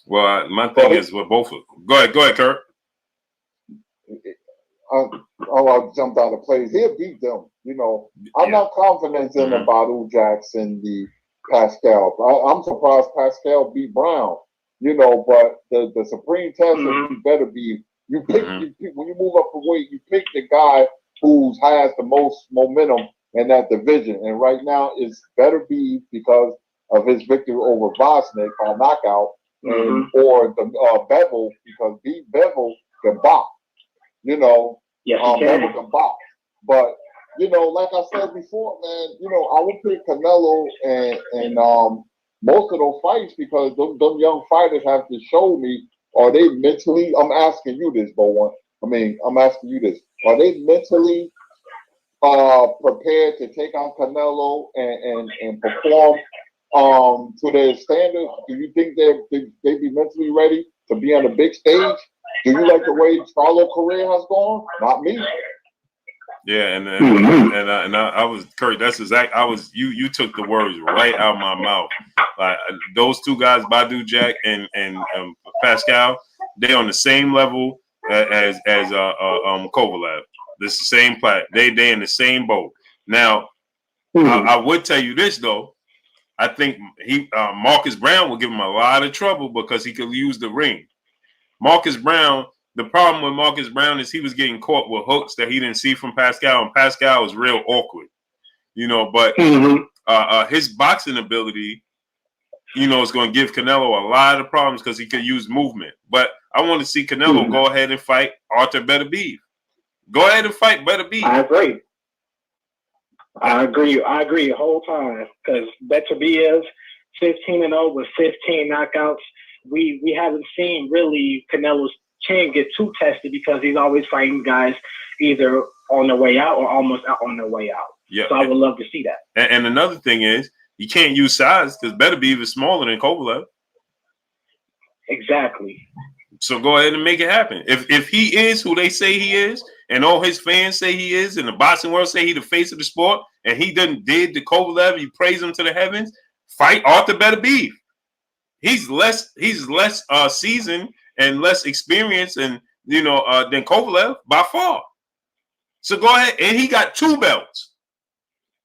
Well, my thing is with both of them. Go ahead, Kurt. I jumped out of place. He'll beat them. You know, I'm not confident in the Badu Jacks and the Pascal. I'm surprised Pascal beat Brown. you know. But the supreme test is better be you pick when you move up the weight, you pick the guy who has the most momentum in that division. And right now, it's better be because of his victory over Bosniak by knockout, and or the Bevel because Bevel can box. You know, Bevel can box. But you know, like I said before, man, you know, I would pick Canelo and most of those fights because them young fighters have to show me, are they mentally, I'm asking you this, Bowen. I mean, I'm asking you this. Are they mentally prepared to take on Canelo and perform to their standards? Do you think they be mentally ready to be on the big stage? Do you like the way Charlo's career has gone? Not me. Yeah, and I was Kurt. That's exact. You took the words right out of my mouth. Like those two guys, Badu Jack and Pascal, they're on the same level as Kovalev. This the same plat. They in the same boat. Now, I would tell you this though. I think Marcus Brown will give him a lot of trouble because he could use the ring. Marcus Brown. The problem with Marcus Brown is he was getting caught with hooks that he didn't see from Pascal, and Pascal was real awkward, you know. But his boxing ability, you know, is going to give Canelo a lot of problems because he could use movement. But I want to see Canelo go ahead and fight Arthur Beterbiev. Go ahead and fight Beterbiev. I agree the whole time because Beterbiev 15-0 with 15 knockouts. We haven't seen really Canelo's chin get too tested because he's always fighting guys either on their way out or almost out on their way out. Yeah, so I would love to see that. And another thing is you can't use size because Beterbiev is smaller than Kovalev. Exactly. So go ahead and make it happen. If he is who they say he is, and all his fans say he is, and the boxing world say he the face of the sport, and he did the Kovalev, you praise him to the heavens. Fight Arthur Beterbiev. He's less seasoned and less experienced, and than Kovalev by far. So go ahead, and he got 2 belts,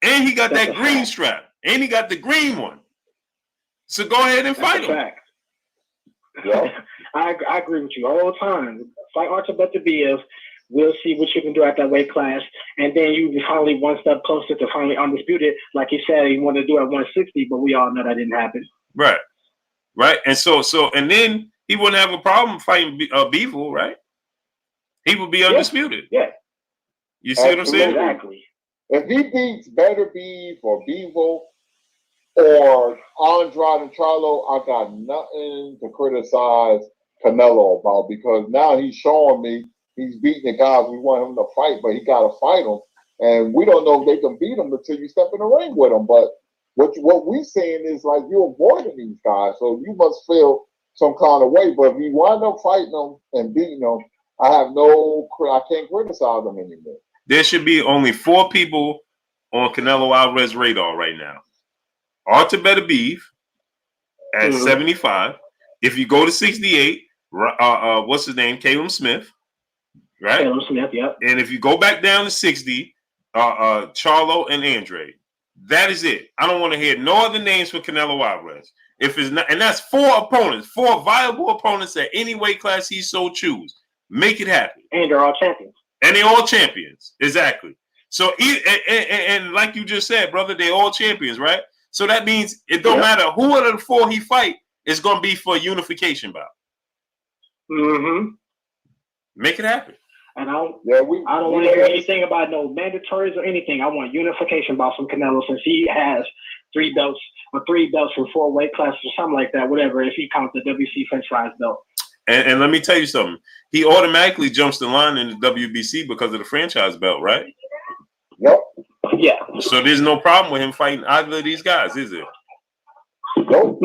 and he got that green strap, and he got the green one. So go ahead and fight him. Yeah, I agree with you all the time. Fight Arthur Beterbiev. We'll see what you can do at that weight class, and then you be finally one step closer to finally undisputed. Like he said, he wanted to do at 160, but we all know that didn't happen. Right, and so and then he wouldn't have a problem fighting Bivol, right? He would be undisputed. Yeah. You see what I'm saying? Exactly. If he beats Beterbiev or Bivol or Andrade and Charlo, I got nothing to criticize Canelo about because now he's showing me he's beating the guys we want him to fight, but he got to fight them. And we don't know if they can beat him until you step in the ring with them. But what we saying is like you're avoiding these guys, so you must feel some kind of way. But if you wind up fighting them and beating them, I can't criticize them anymore. There should be only 4 people on Canelo Alvarez's radar right now. Arthur Beterbiev at 75. If you go to 68, what's his name? Caleb Smith, right? Caleb Smith, yeah. And if you go back down to 60, Charlo and Andrade. That is it. I don't want to hear no other names for Canelo Alvarez. If it's not, and that's 4 opponents, 4 viable opponents at any weight class he so choose. Make it happen. And they're all champions. And they're all champions. Exactly. So, and like you just said, brother, they're all champions, right? So that means it don't matter who of the 4 he fight, it's going to be for a unification bout. Make it happen. And I don't want to hear anything about no mandatories or anything. I want unification bouts from Canelo since he has 3 belts or 3 belts in 4 weight classes or something like that, whatever, if he counts the WC French fries belt. And let me tell you something. He automatically jumps the line in the WBC because of the franchise belt, right? Yep. Yeah. So there's no problem with him fighting either of these guys, is there? Nope.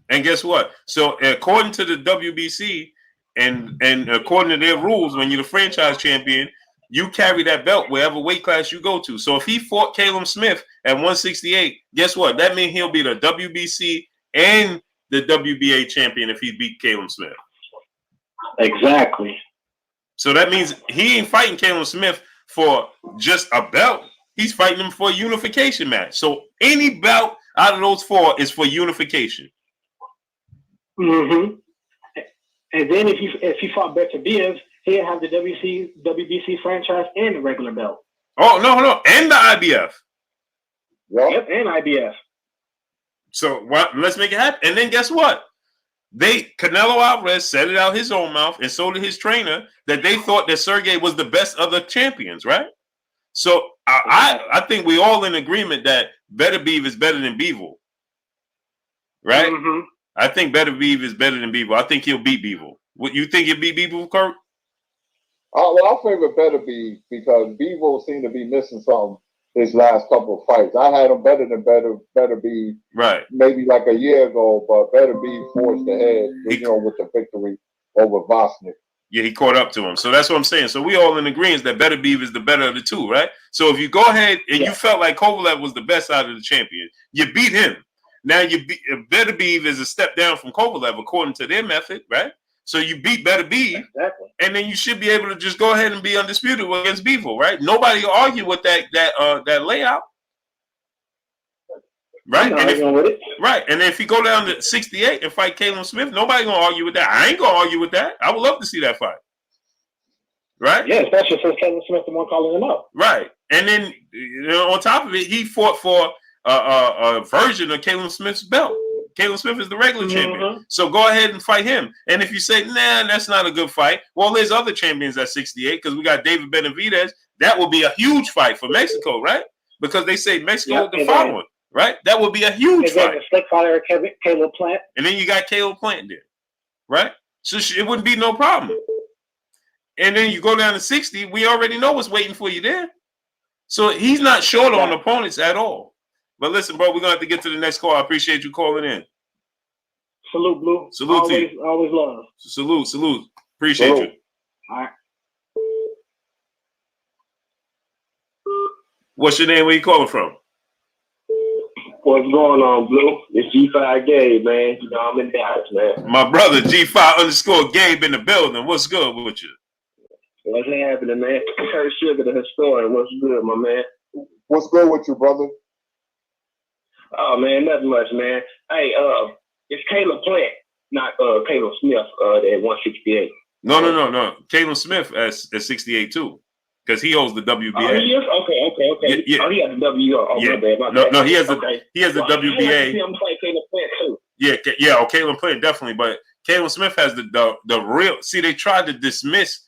And guess what? So according to the WBC and according to their rules, when you're the franchise champion, you carry that belt wherever weight class you go to. So if he fought Caleb Smith at 168, guess what? That means he'll be the WBC and the WBA champion if he beat Caleb Smith. Exactly. So that means he ain't fighting Caleb Smith for just a belt. He's fighting him for a unification match. So any bout out of those 4 is for unification. Mm-hmm. And then if he fought Beterbiev, he'd have the WBC franchise and the regular belt. Oh no, and the IBF. Yep, and IBF. So let's make it happen. And then guess what? Canelo Alvarez said it out his own mouth, and so did his trainer, that they thought that Sergey was the best of the champions, right? So I think we all in agreement that Beterbiev is better than Bivol, right? Mm-hmm. I think Beterbiev is better than Bivol. I think he'll beat Bivol. What you think he'll beat Bivol, Kurt? Well, I favor Beterbiev because Bivol seemed to be missing something his last couple of fights. I had him better than Beterbiev, right? Maybe like a year ago, but Beterbiev forged ahead, with the victory over Vosnik. Yeah, he caught up to him. So that's what I'm saying. So we all in agreement that Beterbiev is the better of the two, right? So if you go ahead and you felt like Kovalev was the best out of the champion, you beat him. Now Beterbiev is a step down from Kovalev according to their method, right? So you beat Beterbiev, and then you should be able to just go ahead and be undisputed against Bivol, right? Nobody will argue with that layout, right? And if you go down to 68 and fight Caleb Smith, nobody gonna argue with that. I ain't gonna argue with that. I would love to see that fight, right? Yeah, especially since Caleb Smith the one calling him out, right? And then on top of it, he fought for a version of Caleb Smith's belt. Caleb Smith is the regular champion. So go ahead and fight him. And if you say, nah, that's not a good fight, well, there's other champions at 68 because we got David Benavidez. That will be a huge fight for Mexico, right? Because they say Mexico is the following, right? That would be a huge fight. The slick fighter, Caleb Plant. And then you got Caleb Plant there, right? So it wouldn't be no problem. And then you go down to 60, we already know what's waiting for you there. So he's not short on opponents at all. But listen, bro, we're going to have to get to the next call. I appreciate you calling in. Salute, Blue. Salute to you. Always love. Salute. Appreciate you. All right. What's your name? Where you calling from? What's going on, Blue? It's G5 Gabe, man. You know, I'm in Dallas, man. My brother, G5_Gabe in the building. What's good with you? What's happening, man? Kurt Sugar, the historian. What's good, my man? What's good with you, brother? Oh, man, nothing much, man. Hey, it's Caleb Plant, not Caleb Smith at 168. No. Caleb Smith at 68 too, because he holds the WBA. Oh, he is? Okay. Yeah. Oh, he has the WBA. Oh, yeah. my bad. No, he has the WBA. I'm playing Caleb Plant too. Yeah. Caleb Plant definitely, but Caleb Smith has the real. See, they tried to dismiss,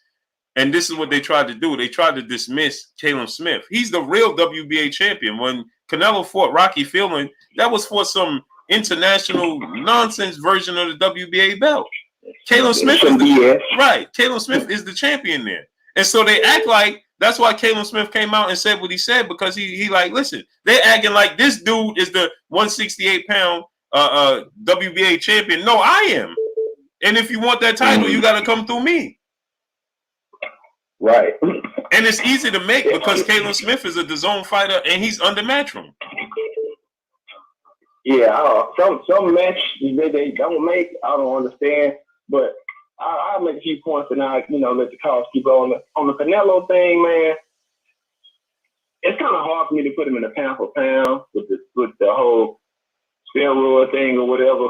and this is what they tried to do. They tried to dismiss Caleb Smith. He's the real WBA champion. When Canelo fought Rocky Fielding, that was for some international nonsense version of the WBA belt. Caleb Smith is Caleb Smith is the champion there. And so they act like that's why Caleb Smith came out and said what he said, because he like, listen, they're acting like this dude is the 168-pound WBA champion. No, I am. And if you want that title, you got to come through me. Right. And it's easy to make because Caleb Smith is a DAZN fighter and he's under Matchroom. Yeah, some matches they don't make. I don't understand, but I'll make a few points and I, let the calls keep going. On the Canelo thing, man, it's kind of hard for me to put him in a pound for pound with the whole steroid thing or whatever.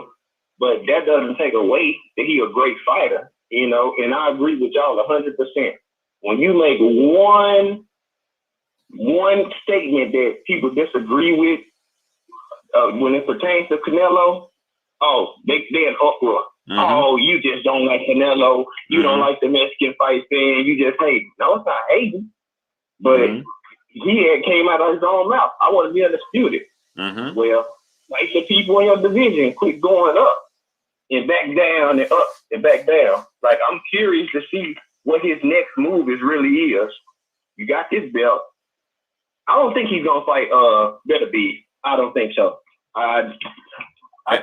But that doesn't take away that he's a great fighter, And I agree with y'all 100%. When you make one statement that people disagree with, when it pertains to Canelo, they're in uproar. Mm-hmm. Oh, you just don't like Canelo. You don't like the Mexican fight fan. You just hate. No, it's not hating. But he had came out of his own mouth. I want to be undisputed. Mm-hmm. Well, like the people in your division, quit going up and back down and up and back down. Like, I'm curious to see what his next move really is. You got this belt. I don't think he's gonna fight Beterbiev. I don't think so. I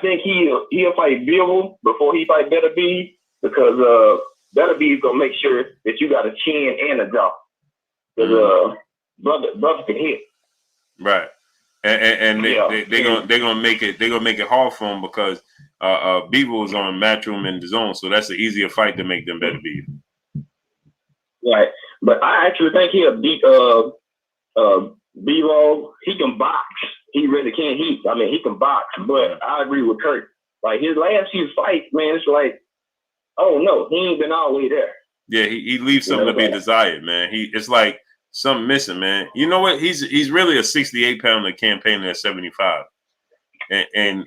think he'll fight Bivol before he fight Beterbiev, because Beterbiev is gonna make sure that you got a chin and a jaw. Because brother can hit. Right. And they're gonna make it hard for him because Bivol is on Matchroom and DAZN, so that's an easier fight to make than Beterbiev. Right, but I actually think he'll beat Bivol. He can box. He really can. He can box. But I agree with Kurt. Like his last few fights, man, it's like, oh no, he ain't been all the way there. Yeah, he leaves something to be desired, man. It's like something missing, man. You know what? He's really a 68-pounder campaigning at 75. And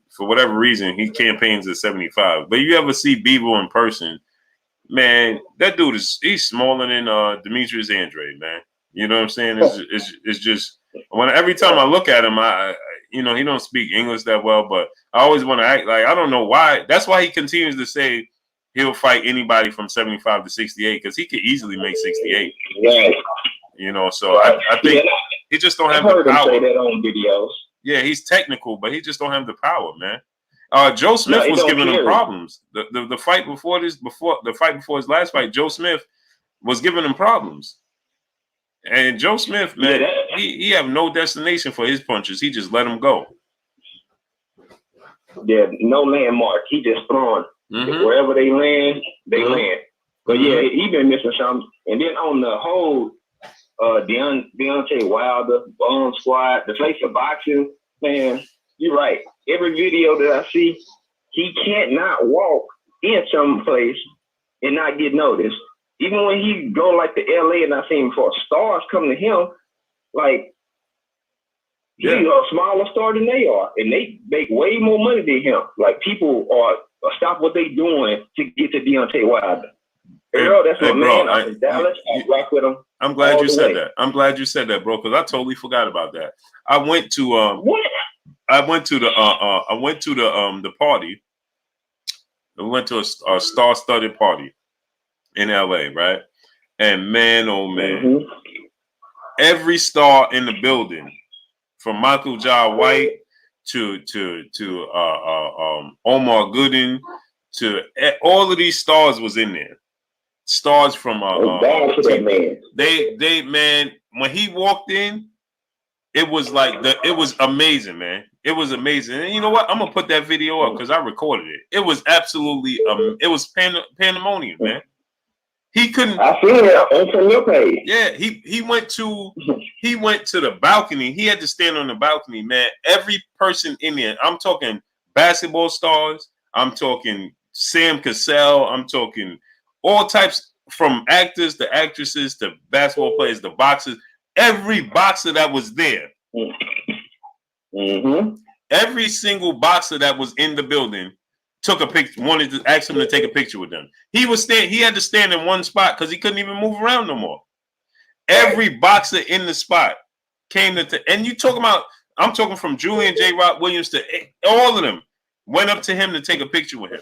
for whatever reason, he campaigns at 75. But you ever see Bevo in person, man, that dude he's smaller than Demetrius Andrade, man. You know what I'm saying? It's just every time I look at him, he don't speak English that well, but I always want to act like I don't know why. That's why he continues to say he'll fight anybody from 75 to 68 because he could easily make 68. Right. You know, so I think he just don't have the power. I've heard him say that on videos. Yeah, he's technical, but he just don't have the power, man. Joe Smith was giving him problems. The fight before his last fight, Joe Smith was giving him problems. And Joe Smith, man, he have no destination for his punches. He just let them go. Yeah, no landmark. He just throwing. Wherever they land, they land. But yeah, he been missing something. And then on the whole Deontay Wilder, Bone Squad, the face of boxing, man, you're right. Every video that I see, he can't not walk in some place and not get noticed. Even when he go like to LA and I see him for stars come to him, like he's a smaller star than they are. And they make way more money than him. Like people are stop what they doing to get to Deontay Wilder. Earl, that's my man. I'm in Dallas. I rock with him. I'm glad you said that. I'm glad you said that, bro, because I totally forgot about that. I went to the party. We went to a star-studded party in LA, right? And man, oh man, every star in the building, from Michael Jai White to Omar Gooden to all of these stars was in there. Stars from they man, when he walked in, it was like it was amazing, man. It was amazing. And you know what? I'm gonna put that video up because I recorded it. It was absolutely it was pandemonium, man. He couldn't. I seen it on your page. Yeah, he went to the balcony. He had to stand on the balcony, man. Every person in there. I'm talking basketball stars. I'm talking Sam Cassell. I'm talking all types, from actors to actresses to basketball players to boxers. Every boxer that was there. Every single boxer that was in the building took a picture, wanted to ask him to take a picture with them. He had to stand in one spot because he couldn't even move around no more. Every boxer in the spot came and you talking about, I'm talking from Julian J. Rock Williams to all of them went up to him to take a picture with him.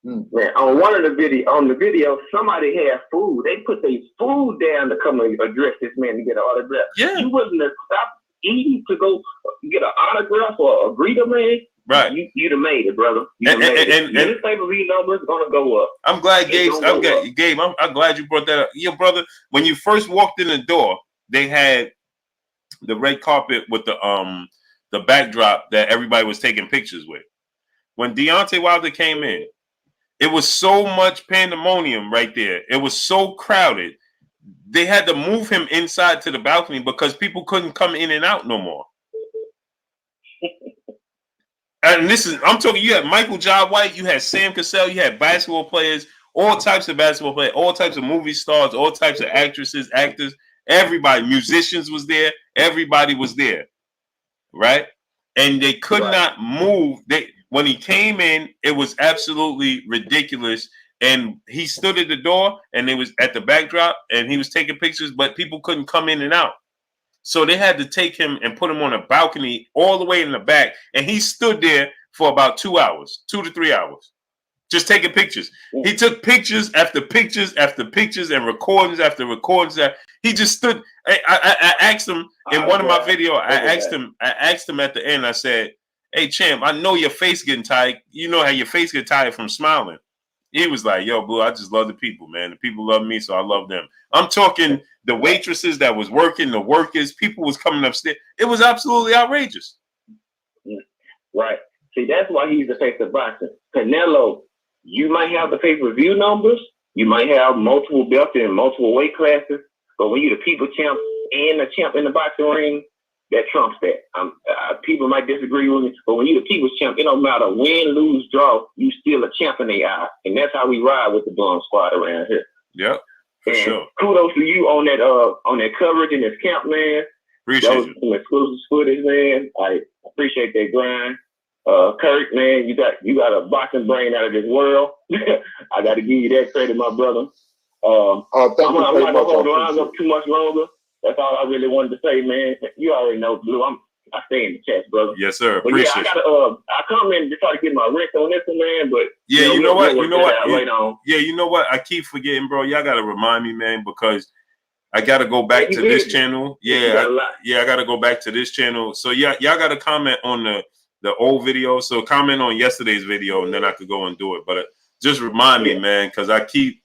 Man, on the video, somebody had food. They put their food down to come and address this man to get an autograph. Yeah. You wouldn't have stopped eating to go get an autograph or greet a man. Right. You'd have made it, brother. And this pay-per-view number is gonna go up. I'm glad, Gabe. I'm glad you brought that up. Yeah, brother. When you first walked in the door, they had the red carpet with the backdrop that everybody was taking pictures with. When Deontay Wilder came in, it was so much pandemonium right there. It was so crowded. They had to move him inside to the balcony because people couldn't come in and out no more. And I'm talking, you had Michael Jai White, you had Sam Cassell, you had basketball players, all types of basketball players, all types of movie stars, all types of actresses, actors, everybody, musicians was there, everybody was there, right? And they could not move. When he came in, it was absolutely ridiculous. And he stood at the door and they was at the backdrop and he was taking pictures, but people couldn't come in and out. So they had to take him and put him on a balcony all the way in the back. And he stood there for about 2 hours, 2 to 3 hours, just taking pictures. He took pictures after pictures after pictures and recordings after recordings. He just stood. I asked him in one of my videos, I asked him at the end, I said, "Hey, champ, I know your face getting tired. You know how your face get tired from smiling." He was like, "Yo, boo, I just love the people, man. The people love me, so I love them." I'm talking the waitresses that was working, the workers, people was coming upstairs. It was absolutely outrageous. Right. See, that's why he's the face of boxing. Canelo, you might have the pay-per-view numbers, you might have multiple belts in multiple weight classes, but when you're the people champ and the champ in the boxing ring, that trumps that. People might disagree with me, but when you're the people's champ, it don't matter win, lose, draw, you still a champ in their eyes. And that's how we ride with the Blum squad around here. Yep, for sure. Kudos to you on that coverage in this camp, man. Appreciate you. Some exclusive footage, man. I appreciate that grind. Kurt, man, you got a boxing brain out of this world. I got to give you that credit, my brother. I'm not gonna hold the lines up too much longer. That's all I really wanted to say, man. You already know, Blue. I stay in the chat, brother. Yes, sir. But Appreciate I come in to try to get my rent on this one, man. But yeah, you know what? Yeah, you know what? I keep forgetting, bro. Y'all gotta remind me, man, because I gotta go back to this channel. Yeah, I gotta go back to this channel. So y'all gotta comment on the old video. So comment on yesterday's video, and then I could go and do it. But just remind me, man, because I keep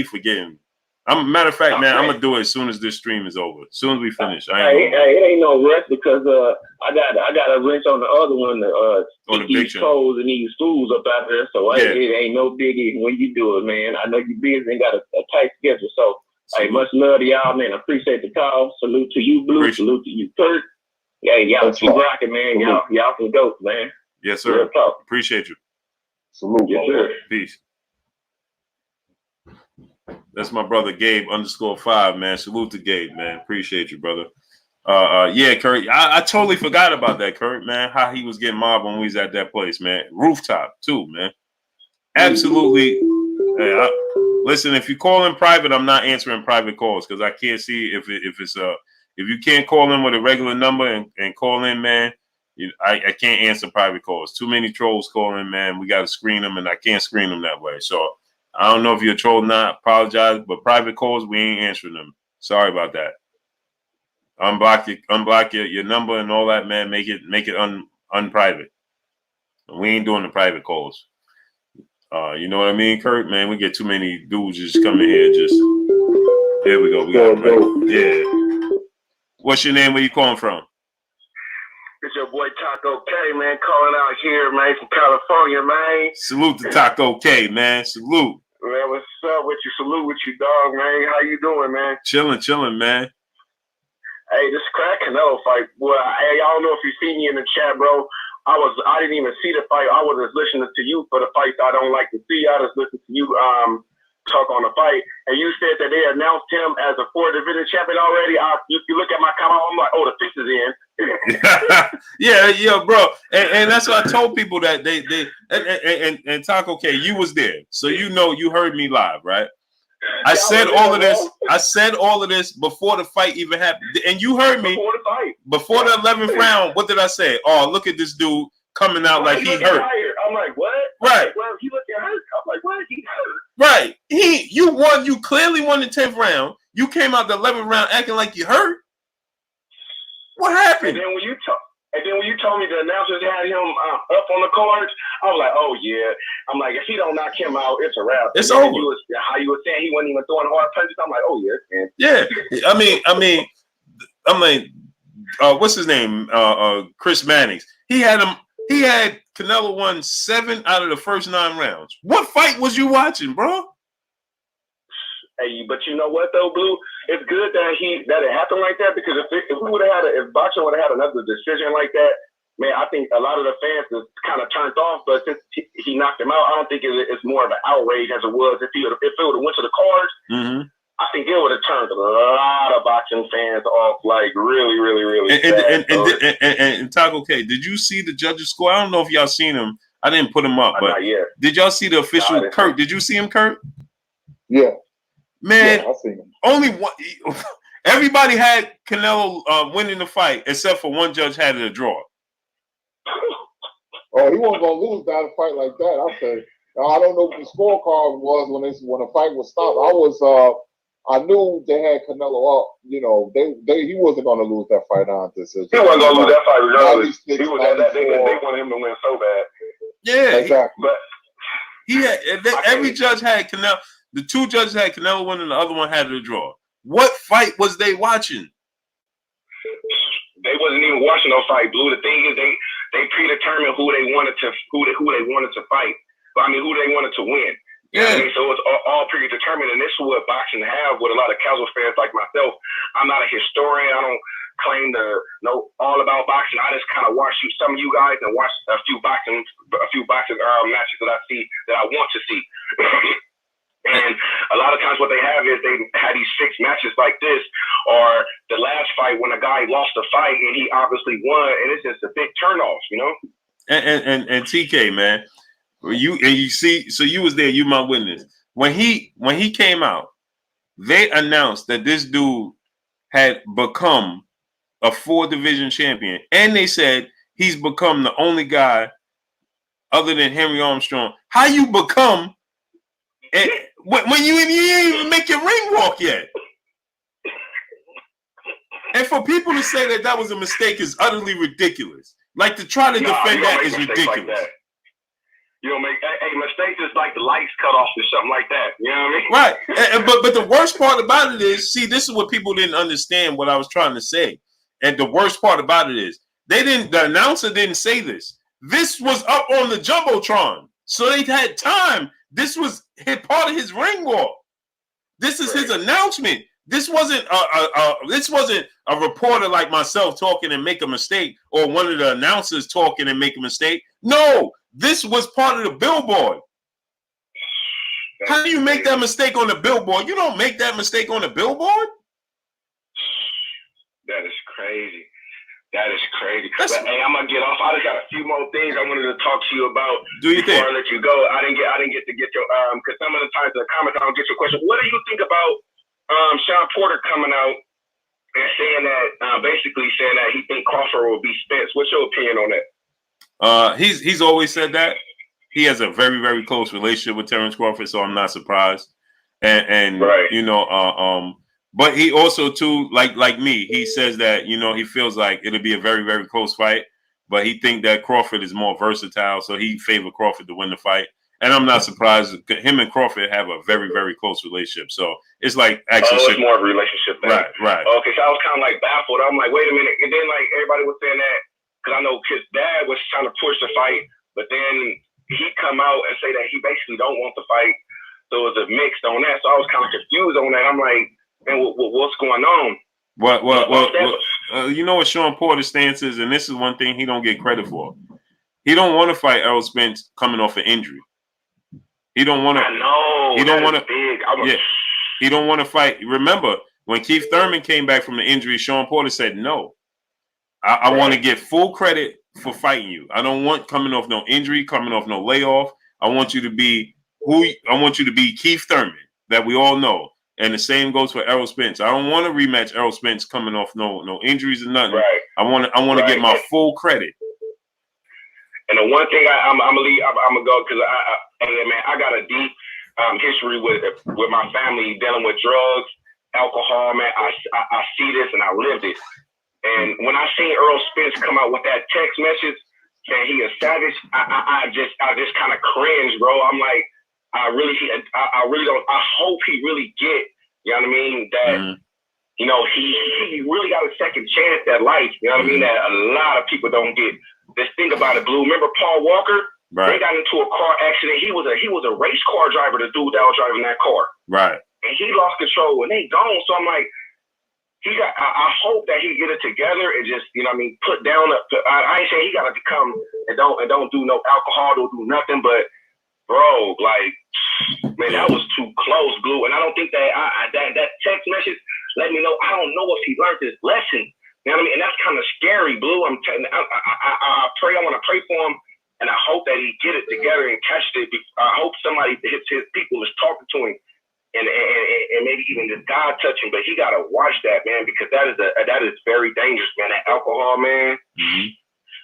forgetting. Matter of fact, man, I'm gonna do it as soon as this stream is over. As soon as we finish. It ain't no rush because I got a wrench on the other one. On the big toes and these stools up out there, so it ain't no biggie when you do it, man. I know you busy and got a tight schedule, so hey, much love to y'all, man. I appreciate the call. Salute to you, Blue. Salute to you, Kurt. Yeah, y'all keep rocking, man. Y'all can go, man. Yes, sir. Appreciate you. Salute, yes, sir. Peace. That's my brother Gabe _5, man. Salute to Gabe, man. Appreciate you, brother. Yeah, Kurt. I totally forgot about that, Kurt, man. How he was getting mobbed when we was at that place, man. Rooftop too, man. Absolutely. Hey, listen, if you call in private, I'm not answering private calls because I can't see if you can't call in with a regular number and call in, man. I can't answer private calls. Too many trolls calling, man. We got to screen them, and I can't screen them that way. So I don't know if you're a troll or not. Apologize, but private calls, we ain't answering them. Sorry about that. Unblock your number and all that, man. Make it unprivate. We ain't doing the private calls. You know what I mean, Kurt? Man, we get too many dudes just coming here. Just there we go. We got it right. Yeah. What's your name? Where you calling from? It's your boy Taco K, man, calling out here, man, from California, man. Salute to Taco K, man. Salute. Man, what's up with you? Salute with you, dog, man. How you doing, man? Chilling, man. Hey, this crack Canelo fight, boy. Hey, I don't know if you see me in the chat, bro. I didn't even see the fight. I was just listening to you for the fights I don't like to see. I just listened to you talk on the fight, and you said that they announced him as a 4th division champion already. If you look at my comment, I'm like, oh, the fix is in. yeah, bro, and that's what I told people that they and Taco K, you was there, so you heard me live, right? I said all of this before the fight even happened, and you heard me before the 11th round. What did I say? Oh, look at this dude coming out like he hurt. I'm like, what? Right. Well, he looking hurt. I'm like, what? He hurt. Right. You won. You clearly won the 10th round. You came out the 11th round acting like you hurt. What happened? And then when you told me the announcers had him up on the cards, I was like, oh yeah. I'm like, if he don't knock him out, it's a wrap. It's over. How you were saying he wasn't even throwing hard punches. I'm like, oh yeah, man. Yeah. I mean, what's his name? Chris Mannix. He had Canelo won 7 out of the first 9 rounds. What fight was you watching, bro? Hey, but you know what though, Blue? It's good that it happened like that, because if boxing would have had another decision like that, man, I think a lot of the fans is kind of turned off. But since he knocked him out, I don't think it's more of an outrage as it was if it would have went to the cards. Mm-hmm. I think it would have turned a lot of boxing fans off, like really, really, really. And Taco K, did you see the judges' score? I don't know if y'all seen him. I didn't put him up, but not yet. Did y'all see the official Kurt? Did you see him, Kurt? Yeah. Man, yeah, I seen him. Only one. Everybody had Canelo winning the fight, except for one judge had it a draw. Oh, he wasn't gonna lose that fight like that. I said, I don't know what the scorecard was when the fight was stopped. I knew they had Canelo up. You know, he wasn't gonna lose that fight on decision. He wasn't gonna lose that fight regardless. They wanted him to win so bad. Yeah, exactly. But every judge had Canelo. The 2 judges had Canelo winning, the other one had a draw. What fight was they watching? They wasn't even watching no fight, Blue. The thing is, they predetermined who they wanted to fight. I mean, who they wanted to win. Yeah. I mean, so it's all predetermined, and this is what boxing have with a lot of casual fans like myself. I'm not a historian. claim to know all about boxing. I just kind of watch some of you guys and watch a few boxing matches that I see that I want to see. And a lot of times what they have is they had these fixed matches like this, or the last fight when a guy lost a fight and he obviously won, and it's just a big turnoff, you know? And TK, man, you see, so you was there, you my witness. When he came out, they announced that this dude had become a 4-division champion, and they said he's become the only guy other than Henry Armstrong. How you become when you didn't even make your ring walk yet? And for people to say that that was a mistake is utterly ridiculous. Like, to try to defend that is ridiculous. Like that. You don't make a mistake is like the lights cut off or something like that. You know what I Right. mean? But the worst part about it is, see, this is what people didn't understand what I was trying to say. And the worst part about it is, the announcer didn't say this. This was up on the Jumbotron. So they had time. This was part of his ring walk. This is his announcement. This wasn't a reporter like myself talking and make a mistake, or one of the announcers talking and make a mistake. No, this was part of the billboard. How do you make that mistake on the billboard? You don't make that mistake on the billboard. That is crazy. That is crazy. But hey, I'm gonna get off. I just got a few more things I wanted to talk to you about. Do you think? Before I let you go, I didn't get to get your because some of the times in the comments I don't get your question. What do you think about Sean Porter coming out and saying that basically saying that he think Crawford will be Spence? What's your opinion on that? He's always said that. He has a very, very close relationship with Terrence Crawford, so I'm not surprised. And right. You know, but he also too, like me, he says that, you know, he feels like it'll be a very, very close fight, but he think that Crawford is more versatile, so he favored Crawford to win the fight. And I'm not surprised. Him and Crawford have a very, very close relationship. So it's like actually, it's more of a relationship thing. Right. Okay, so I was kind of like baffled. I'm like, wait a minute. And then like everybody was saying that because I know his dad was trying to push the fight, but then he come out and say that he basically don't want the fight. So it was a mix on that. So I was kind of confused on that. I'm like, man, what's going on? Well, you know what Sean Porter's stance is, and this is one thing he don't get credit for. He don't want to fight Errol Spence coming off an injury. He don't want to. I know. He don't want to. Yeah, he don't want to fight. Remember when Keith Thurman came back from the injury, Sean Porter said, "No, I want to get full credit for fighting you. I don't want coming off no injury, coming off no layoff. I want you to be I want you to be Keith Thurman that we all know." And the same goes for Errol Spence. I don't want to rematch Errol Spence coming off no injuries or nothing. Right. I want to get my full credit. And the one thing I'm gonna go because I got a deep history with my family dealing with drugs, alcohol. Man, I see this and I lived it. And when I seen Errol Spence come out with that text message saying he a savage, I just kind of cringe, bro. I'm like, I really don't. I hope he really get. You know what I mean? That you know he really got a second chance at life. You know what I mean? That a lot of people don't get. Just think about it, Blue. Remember Paul Walker? Right. They got into a car accident. He was a race car driver. The dude that was driving that car. Right. And he lost control and they gone. So I'm like, I hope that he get it together and just, you know what I mean, put down. I ain't saying he got to come and don't do no alcohol, don't do nothing, but bro, like, man, that was too close, Blue. And I don't think that that text message let me know. I don't know if he learned his lesson. You know what I mean? And that's kind of scary, Blue. I want to pray for him, and I hope that he get it together and catch it. I hope somebody, his people, is talking to him, and maybe even just God touch him. But he got to watch that, man, because that is very dangerous, man. That alcohol, man.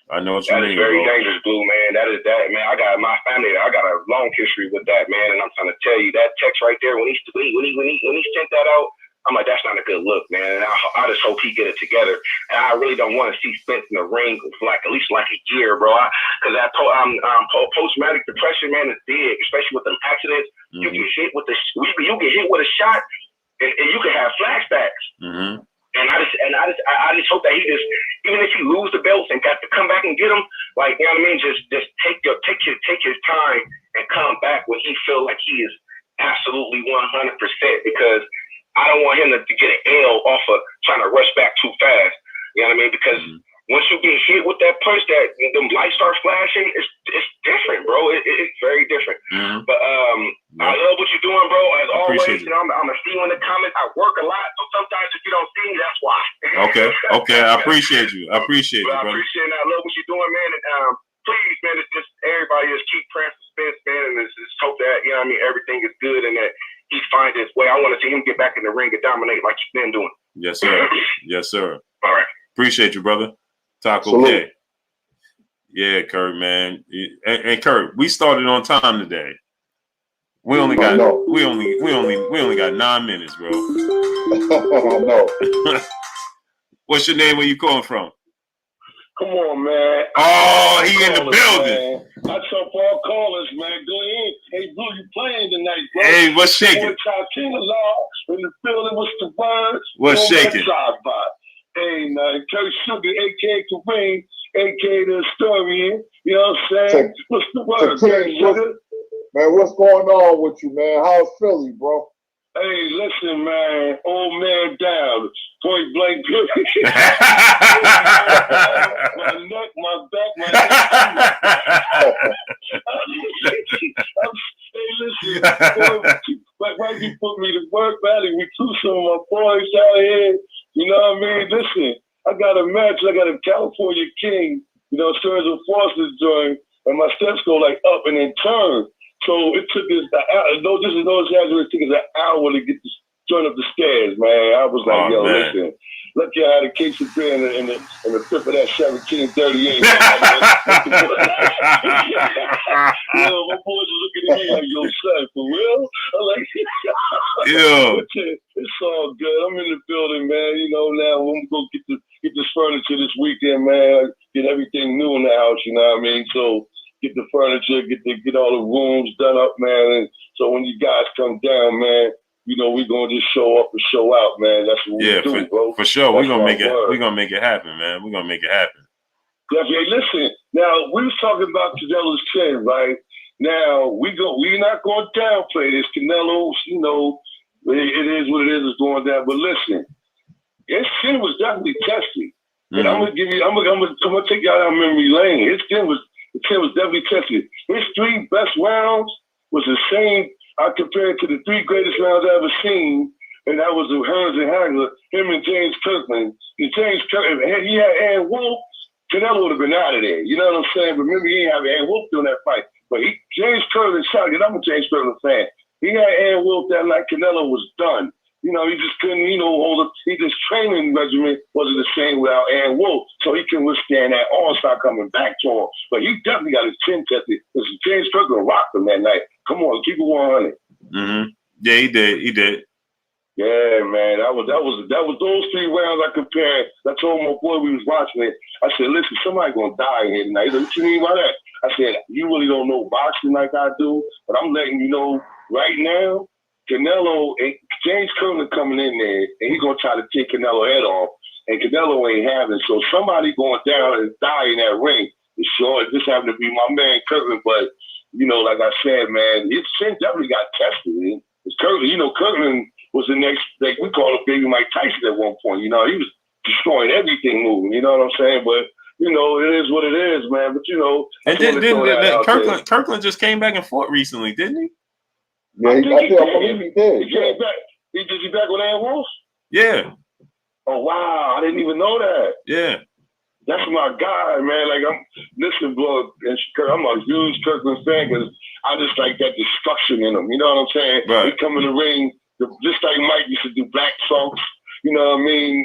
I know what you mean. That is very dangerous, Blue, man. That, man. I got my family. I got a long history with that, man. And I'm trying to tell you, that text right there when he sent that out, I'm like, that's not a good look, man. And I just hope he get it together. And I really don't want to see Spence in the ring for at least a year, bro. Because that post-traumatic depression, man, is big, especially with them accidents. You get hit with a shot, and you can have flashbacks. And I just hope that he just, even if he lose the belts and got to come back and get them, like, you know what I mean, just take his time and come back when he feel like he is absolutely 100%, because I don't want him to get an L off of trying to rush back too fast. You know what I mean? Because once you get hit with that punch, that them lights start flashing, it's different, bro. It's very different. But I love what you're doing, bro. As always, you know, I'm gonna see you in the comments. I work a lot, so sometimes if you don't see me, that's why. Okay. I appreciate you. I appreciate you, I brother. appreciate it. I love what you're doing, man. And please, man, it's just everybody just keep praying suspense, man, and just hope that, you know what I mean, everything is good and that he finds his way. I want to see him get back in the ring and dominate like he's been doing. Yes, sir. Yes, sir. All right. Appreciate you, brother. Talk okay. Yeah, Kurt, man. And Kurt, we started on time today. We only got 9 minutes, bro. No. What's your name? Where you calling from? Come on, man. Oh, he in the building. I saw Paul callers, man. Go ahead. Hey, Blue, you playing tonight, bro? Hey, what's shaking? In the building, what's the word? What's shaking? Hey, man, Kurt Sugar, a.k.a. Kareem, a.k.a. the historian. You know what I'm saying? What's the word, Kurt Sugar? Man, what's going on with you, man? How's Philly, bro? Hey, listen, man. Old man down. Point blank. My neck, my back, my neck. Hey, listen. Why you put me to work, man? We recruit some of my boys out here. You know what I mean? Listen, I got a match. I got a California King, you know, Stearns & Foster's joint, and my steps go like up and then turn. So it took us this is no exaggeration. It took us an hour to get this joint up the stairs, man. I was like, yo, man. Listen, look at how the case of beer and the flip of that 1738. Yo, my boys are looking at me like, yo, son, for real? I'm like, it's all good. I'm in the building, man. You know, now I'm gonna go get this furniture this weekend, man. Get everything new in the house, you know what I mean? So get the furniture, get all the rooms done up, man. And so when you guys come down, man, you know, we're gonna just show up and show out, man. That's what we do, bro. For sure. We're gonna make it happen, man. We're gonna make it happen. Yeah, listen, now we was talking about Canelo's chin, right? Now we're not gonna downplay this. Canelo's, you know, it is what it is, it's going down. But listen, his chin was definitely tested. And I'm gonna take y'all down memory lane. His chin was definitely tested. His 3 best rounds was the same. I compared to the 3 greatest rounds I ever seen, and that was the Hearns and Hagler, him and James Kirkland. And James Kirkland, he had Aaron Wolf, Canelo would have been out of there. You know what I'm saying? But remember, he didn't have Aaron Wolf doing that fight. But James Kirkland shot, and I'm a James Kirkland fan. He had Aaron Wolf that night. Canelo was done. You know, he just couldn't, you know, hold up. His training regimen wasn't the same without Aaron Wolf, so he can withstand that onslaught coming back to him. But he definitely got his chin tested. Because James Kirkland rocked him that night. Come on, keep it 100. Yeah, he did. Yeah, man, that was those 3 rounds I compared. I told my boy we was watching it. I said, listen, somebody gonna die here tonight. He said, what you mean by that? I said, you really don't know boxing like I do, but I'm letting you know right now. Canelo and James Kirkland coming in there, and he's gonna try to take Canelo head off, and Canelo ain't having it. So somebody going down and die in that ring. Sure, this happened to be my man Kirkland, but you know, like I said, man, his chin definitely got tested. It's Kirkland, you know, Kirkland was the next, like we call him Baby Mike Tyson at one point. You know, he was destroying everything moving. You know what I'm saying? But you know, it is what it is, man. But you know, and Kirkland just came back and fought recently, didn't he? Yeah, I believe he did. He came back. Is he back with Aaron Wolf? Yeah. Oh wow, I didn't even know that. Yeah. That's my guy, man. Like listen, bro, and I'm a huge Kirkland fan because I just like that destruction in him. You know what I'm saying? Right. He come in the ring just like Mike used to do, black socks. You know what I mean?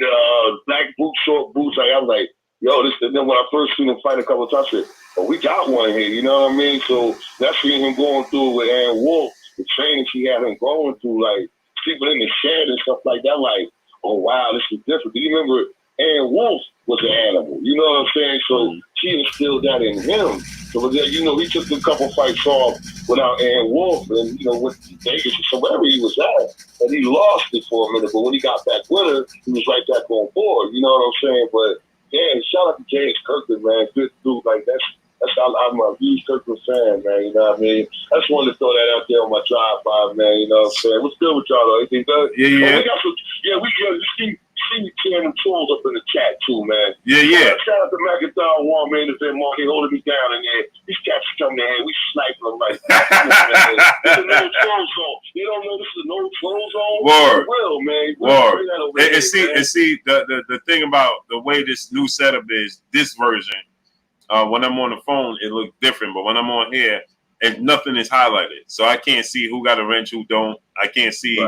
Black boots, short boots. Like I was like, yo, this. And then when I first seen him fight a couple of times, I said, oh, we got one here. You know what I mean? So that's seeing him going through with Aaron Wolf. The training he had him going through, like sleeping in the shed and stuff like that, like, oh wow, this is different. Do you remember Aaron Wolf was an animal? You know what I'm saying? So she instilled that in him. So you know, he took a couple fights off without Aaron Wolf, and you know, went to Vegas or somewhere he was at, and he lost it for a minute. But when he got back with her, he was right back on board. You know what I'm saying? But yeah, shout out to James Kirkland, man. Good dude. Like I'm a huge Kirkland fan, man. You know what I mean? I just wanted to throw that out there on my drive-by, man. You know what I'm saying? What's good with y'all, though? Anything good? Yeah. Oh, we got some, you see see me tearing them trolls up in the chat too, man. Yeah. Shout out to Marathon One, man. If they're holding me down in there. These cats come there, we sniping them like, come on, man. This is no troll zone. They don't know this is a no troll zone. Word. Well, man. Word. And see, the thing about the way this new setup is, this version, when I'm on the phone, it looks different. But when I'm on here, and nothing is highlighted, so I can't see who got a wrench, who don't. I can't see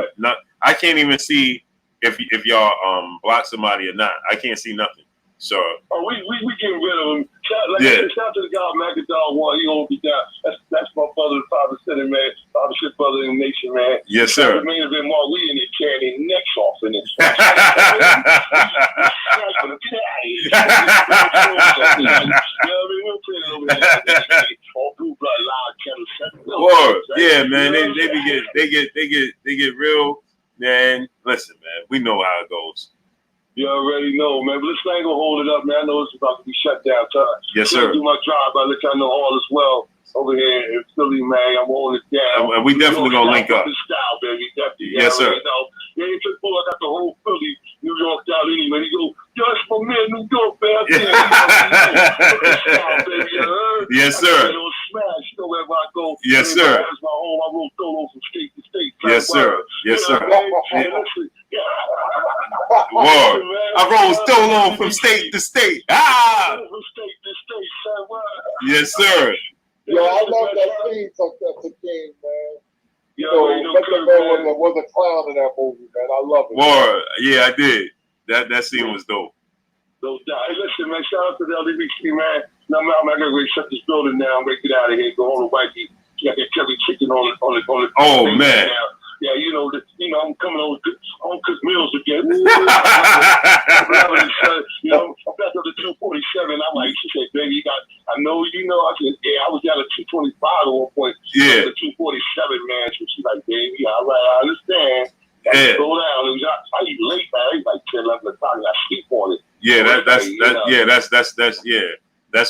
I can't even see if y'all block somebody or not. I can't see nothing. So we getting rid of him. Shout to the guy Magadol One. He won't be down. That's my brother, the father sitting man, fathership brother in the nation, man. Yes, sir. The main event, Mark, we in there tearing their necks off in this. Word. Yeah, man. They get real. Man, listen, man. We know how it goes. You already know, man. But this thing gonna hold it up, man. I know it's about to be shut down time. Yes, sir. Do my job. I let y'all know all is well over here in Philly, man. I'm holding it down. And we definitely gonna link up. Style, baby. Definitely. Yes, sir. Yeah, he took full. I got the whole Philly, New York style anyway. He go, yo, that's my man, New York, man. Yes, sir. Smash, you know, wherever I go. Yes, sir. That's my home. I roll solo from state to state. Yes, sir. Yes, sir. Word. I roll solo from state to state. Ah! From state to state, son. Yes, sir. Yo, I love that scene from the game, man. You know, was a clown in that movie, man. I love it. Word. Yeah, I did. That scene was dope. No doubt. Hey, listen, man. Shout out to the LDBC, man. No, man, I gotta go shut this building down. I'm gonna get out of here. Go home to wifey. Got that curry chicken on the. Oh man. Yeah, I'm coming on cook meals again. I'm back up to 247. I'm like, she said, baby, I know you know. I said, yeah, I was down at 225 at one point. Yeah. The 247, man. So she's like, baby, all right, I understand. Slow down. I eat late, man. It's like 10, 11 o'clock. I sleep on it. Yeah, that's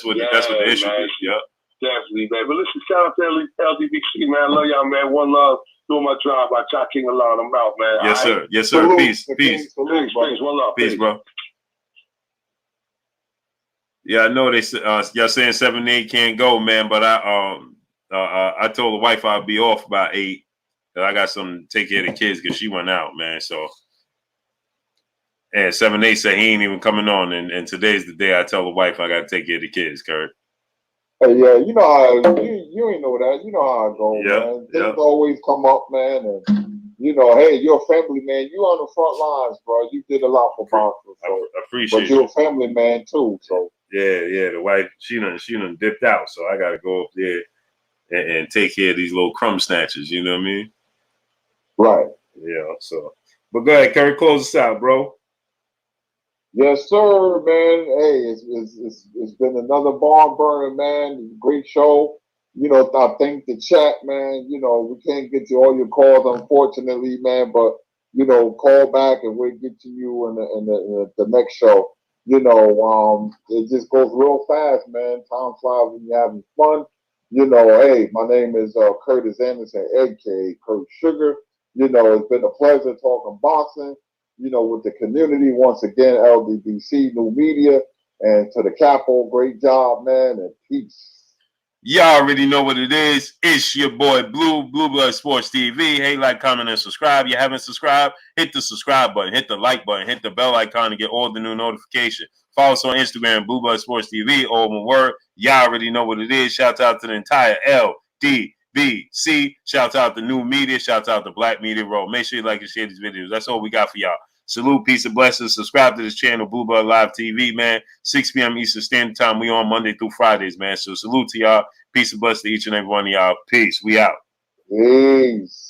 what the issue is. Yep. Definitely, man. But listen, shout out to LDBC, man. I love y'all, man. One love. Doing my job by King Alon. I'm out, man. Yes, sir. Yes, sir. Salute. Peace. Peace. One love. Peace, bro. Yeah, I know y'all saying 7 to 8 can't go, man. But I told the wife I'd be off by 8. That I got something to take care of the kids because she went out, man. So, and 7 to 8 said he ain't even coming on, and today's the day I tell the wife I got to take care of the kids, Kurt. Hey, yeah, you know how you ain't know that. You know how it goes, man. Things always come up, man, and you know, hey, you're a family man. You on the front lines, bro. You did a lot for boxers, so I appreciate. But you're a family man too, so yeah. The wife, she done dipped out, so I got to go up there and take care of these little crumb snatchers. You know what I mean? Right. Yeah. So, but go ahead, Kurt, close us out, bro. Yes, sir, man. Hey, it's been another barn burner, man. Great show. You know, I think the chat, man. You know, we can't get to all your calls, unfortunately, man. But you know, call back and we'll get to you in the next show. You know, it just goes real fast, man. Time flies when you're having fun. You know, hey, my name is Curtis Anderson, aka Kurt Sugar. You know, it's been a pleasure talking boxing. You know, with the community, once again, LDBC, New Media, and to the Capo, great job, man, and peace. Y'all already know what it is. It's your boy Blue Blood Sports TV. Hey, like, comment, and subscribe. You haven't subscribed? Hit the subscribe button, hit the like button, hit the bell icon to get all the new notifications. Follow us on Instagram, Blue Blood Sports TV, all one word. Y'all already know what it is. Shout out to the entire LDBC. Shout out to New Media. Shout out to Black Media Row. Make sure you like and share these videos. That's all we got for y'all. Salute, peace, and blessings. Subscribe to this channel, Blue Blood Live TV, man. 6 p.m. Eastern Standard Time. We on Monday through Fridays, man. So salute to y'all. Peace and blessings to each and every one of y'all. Peace. We out. Peace.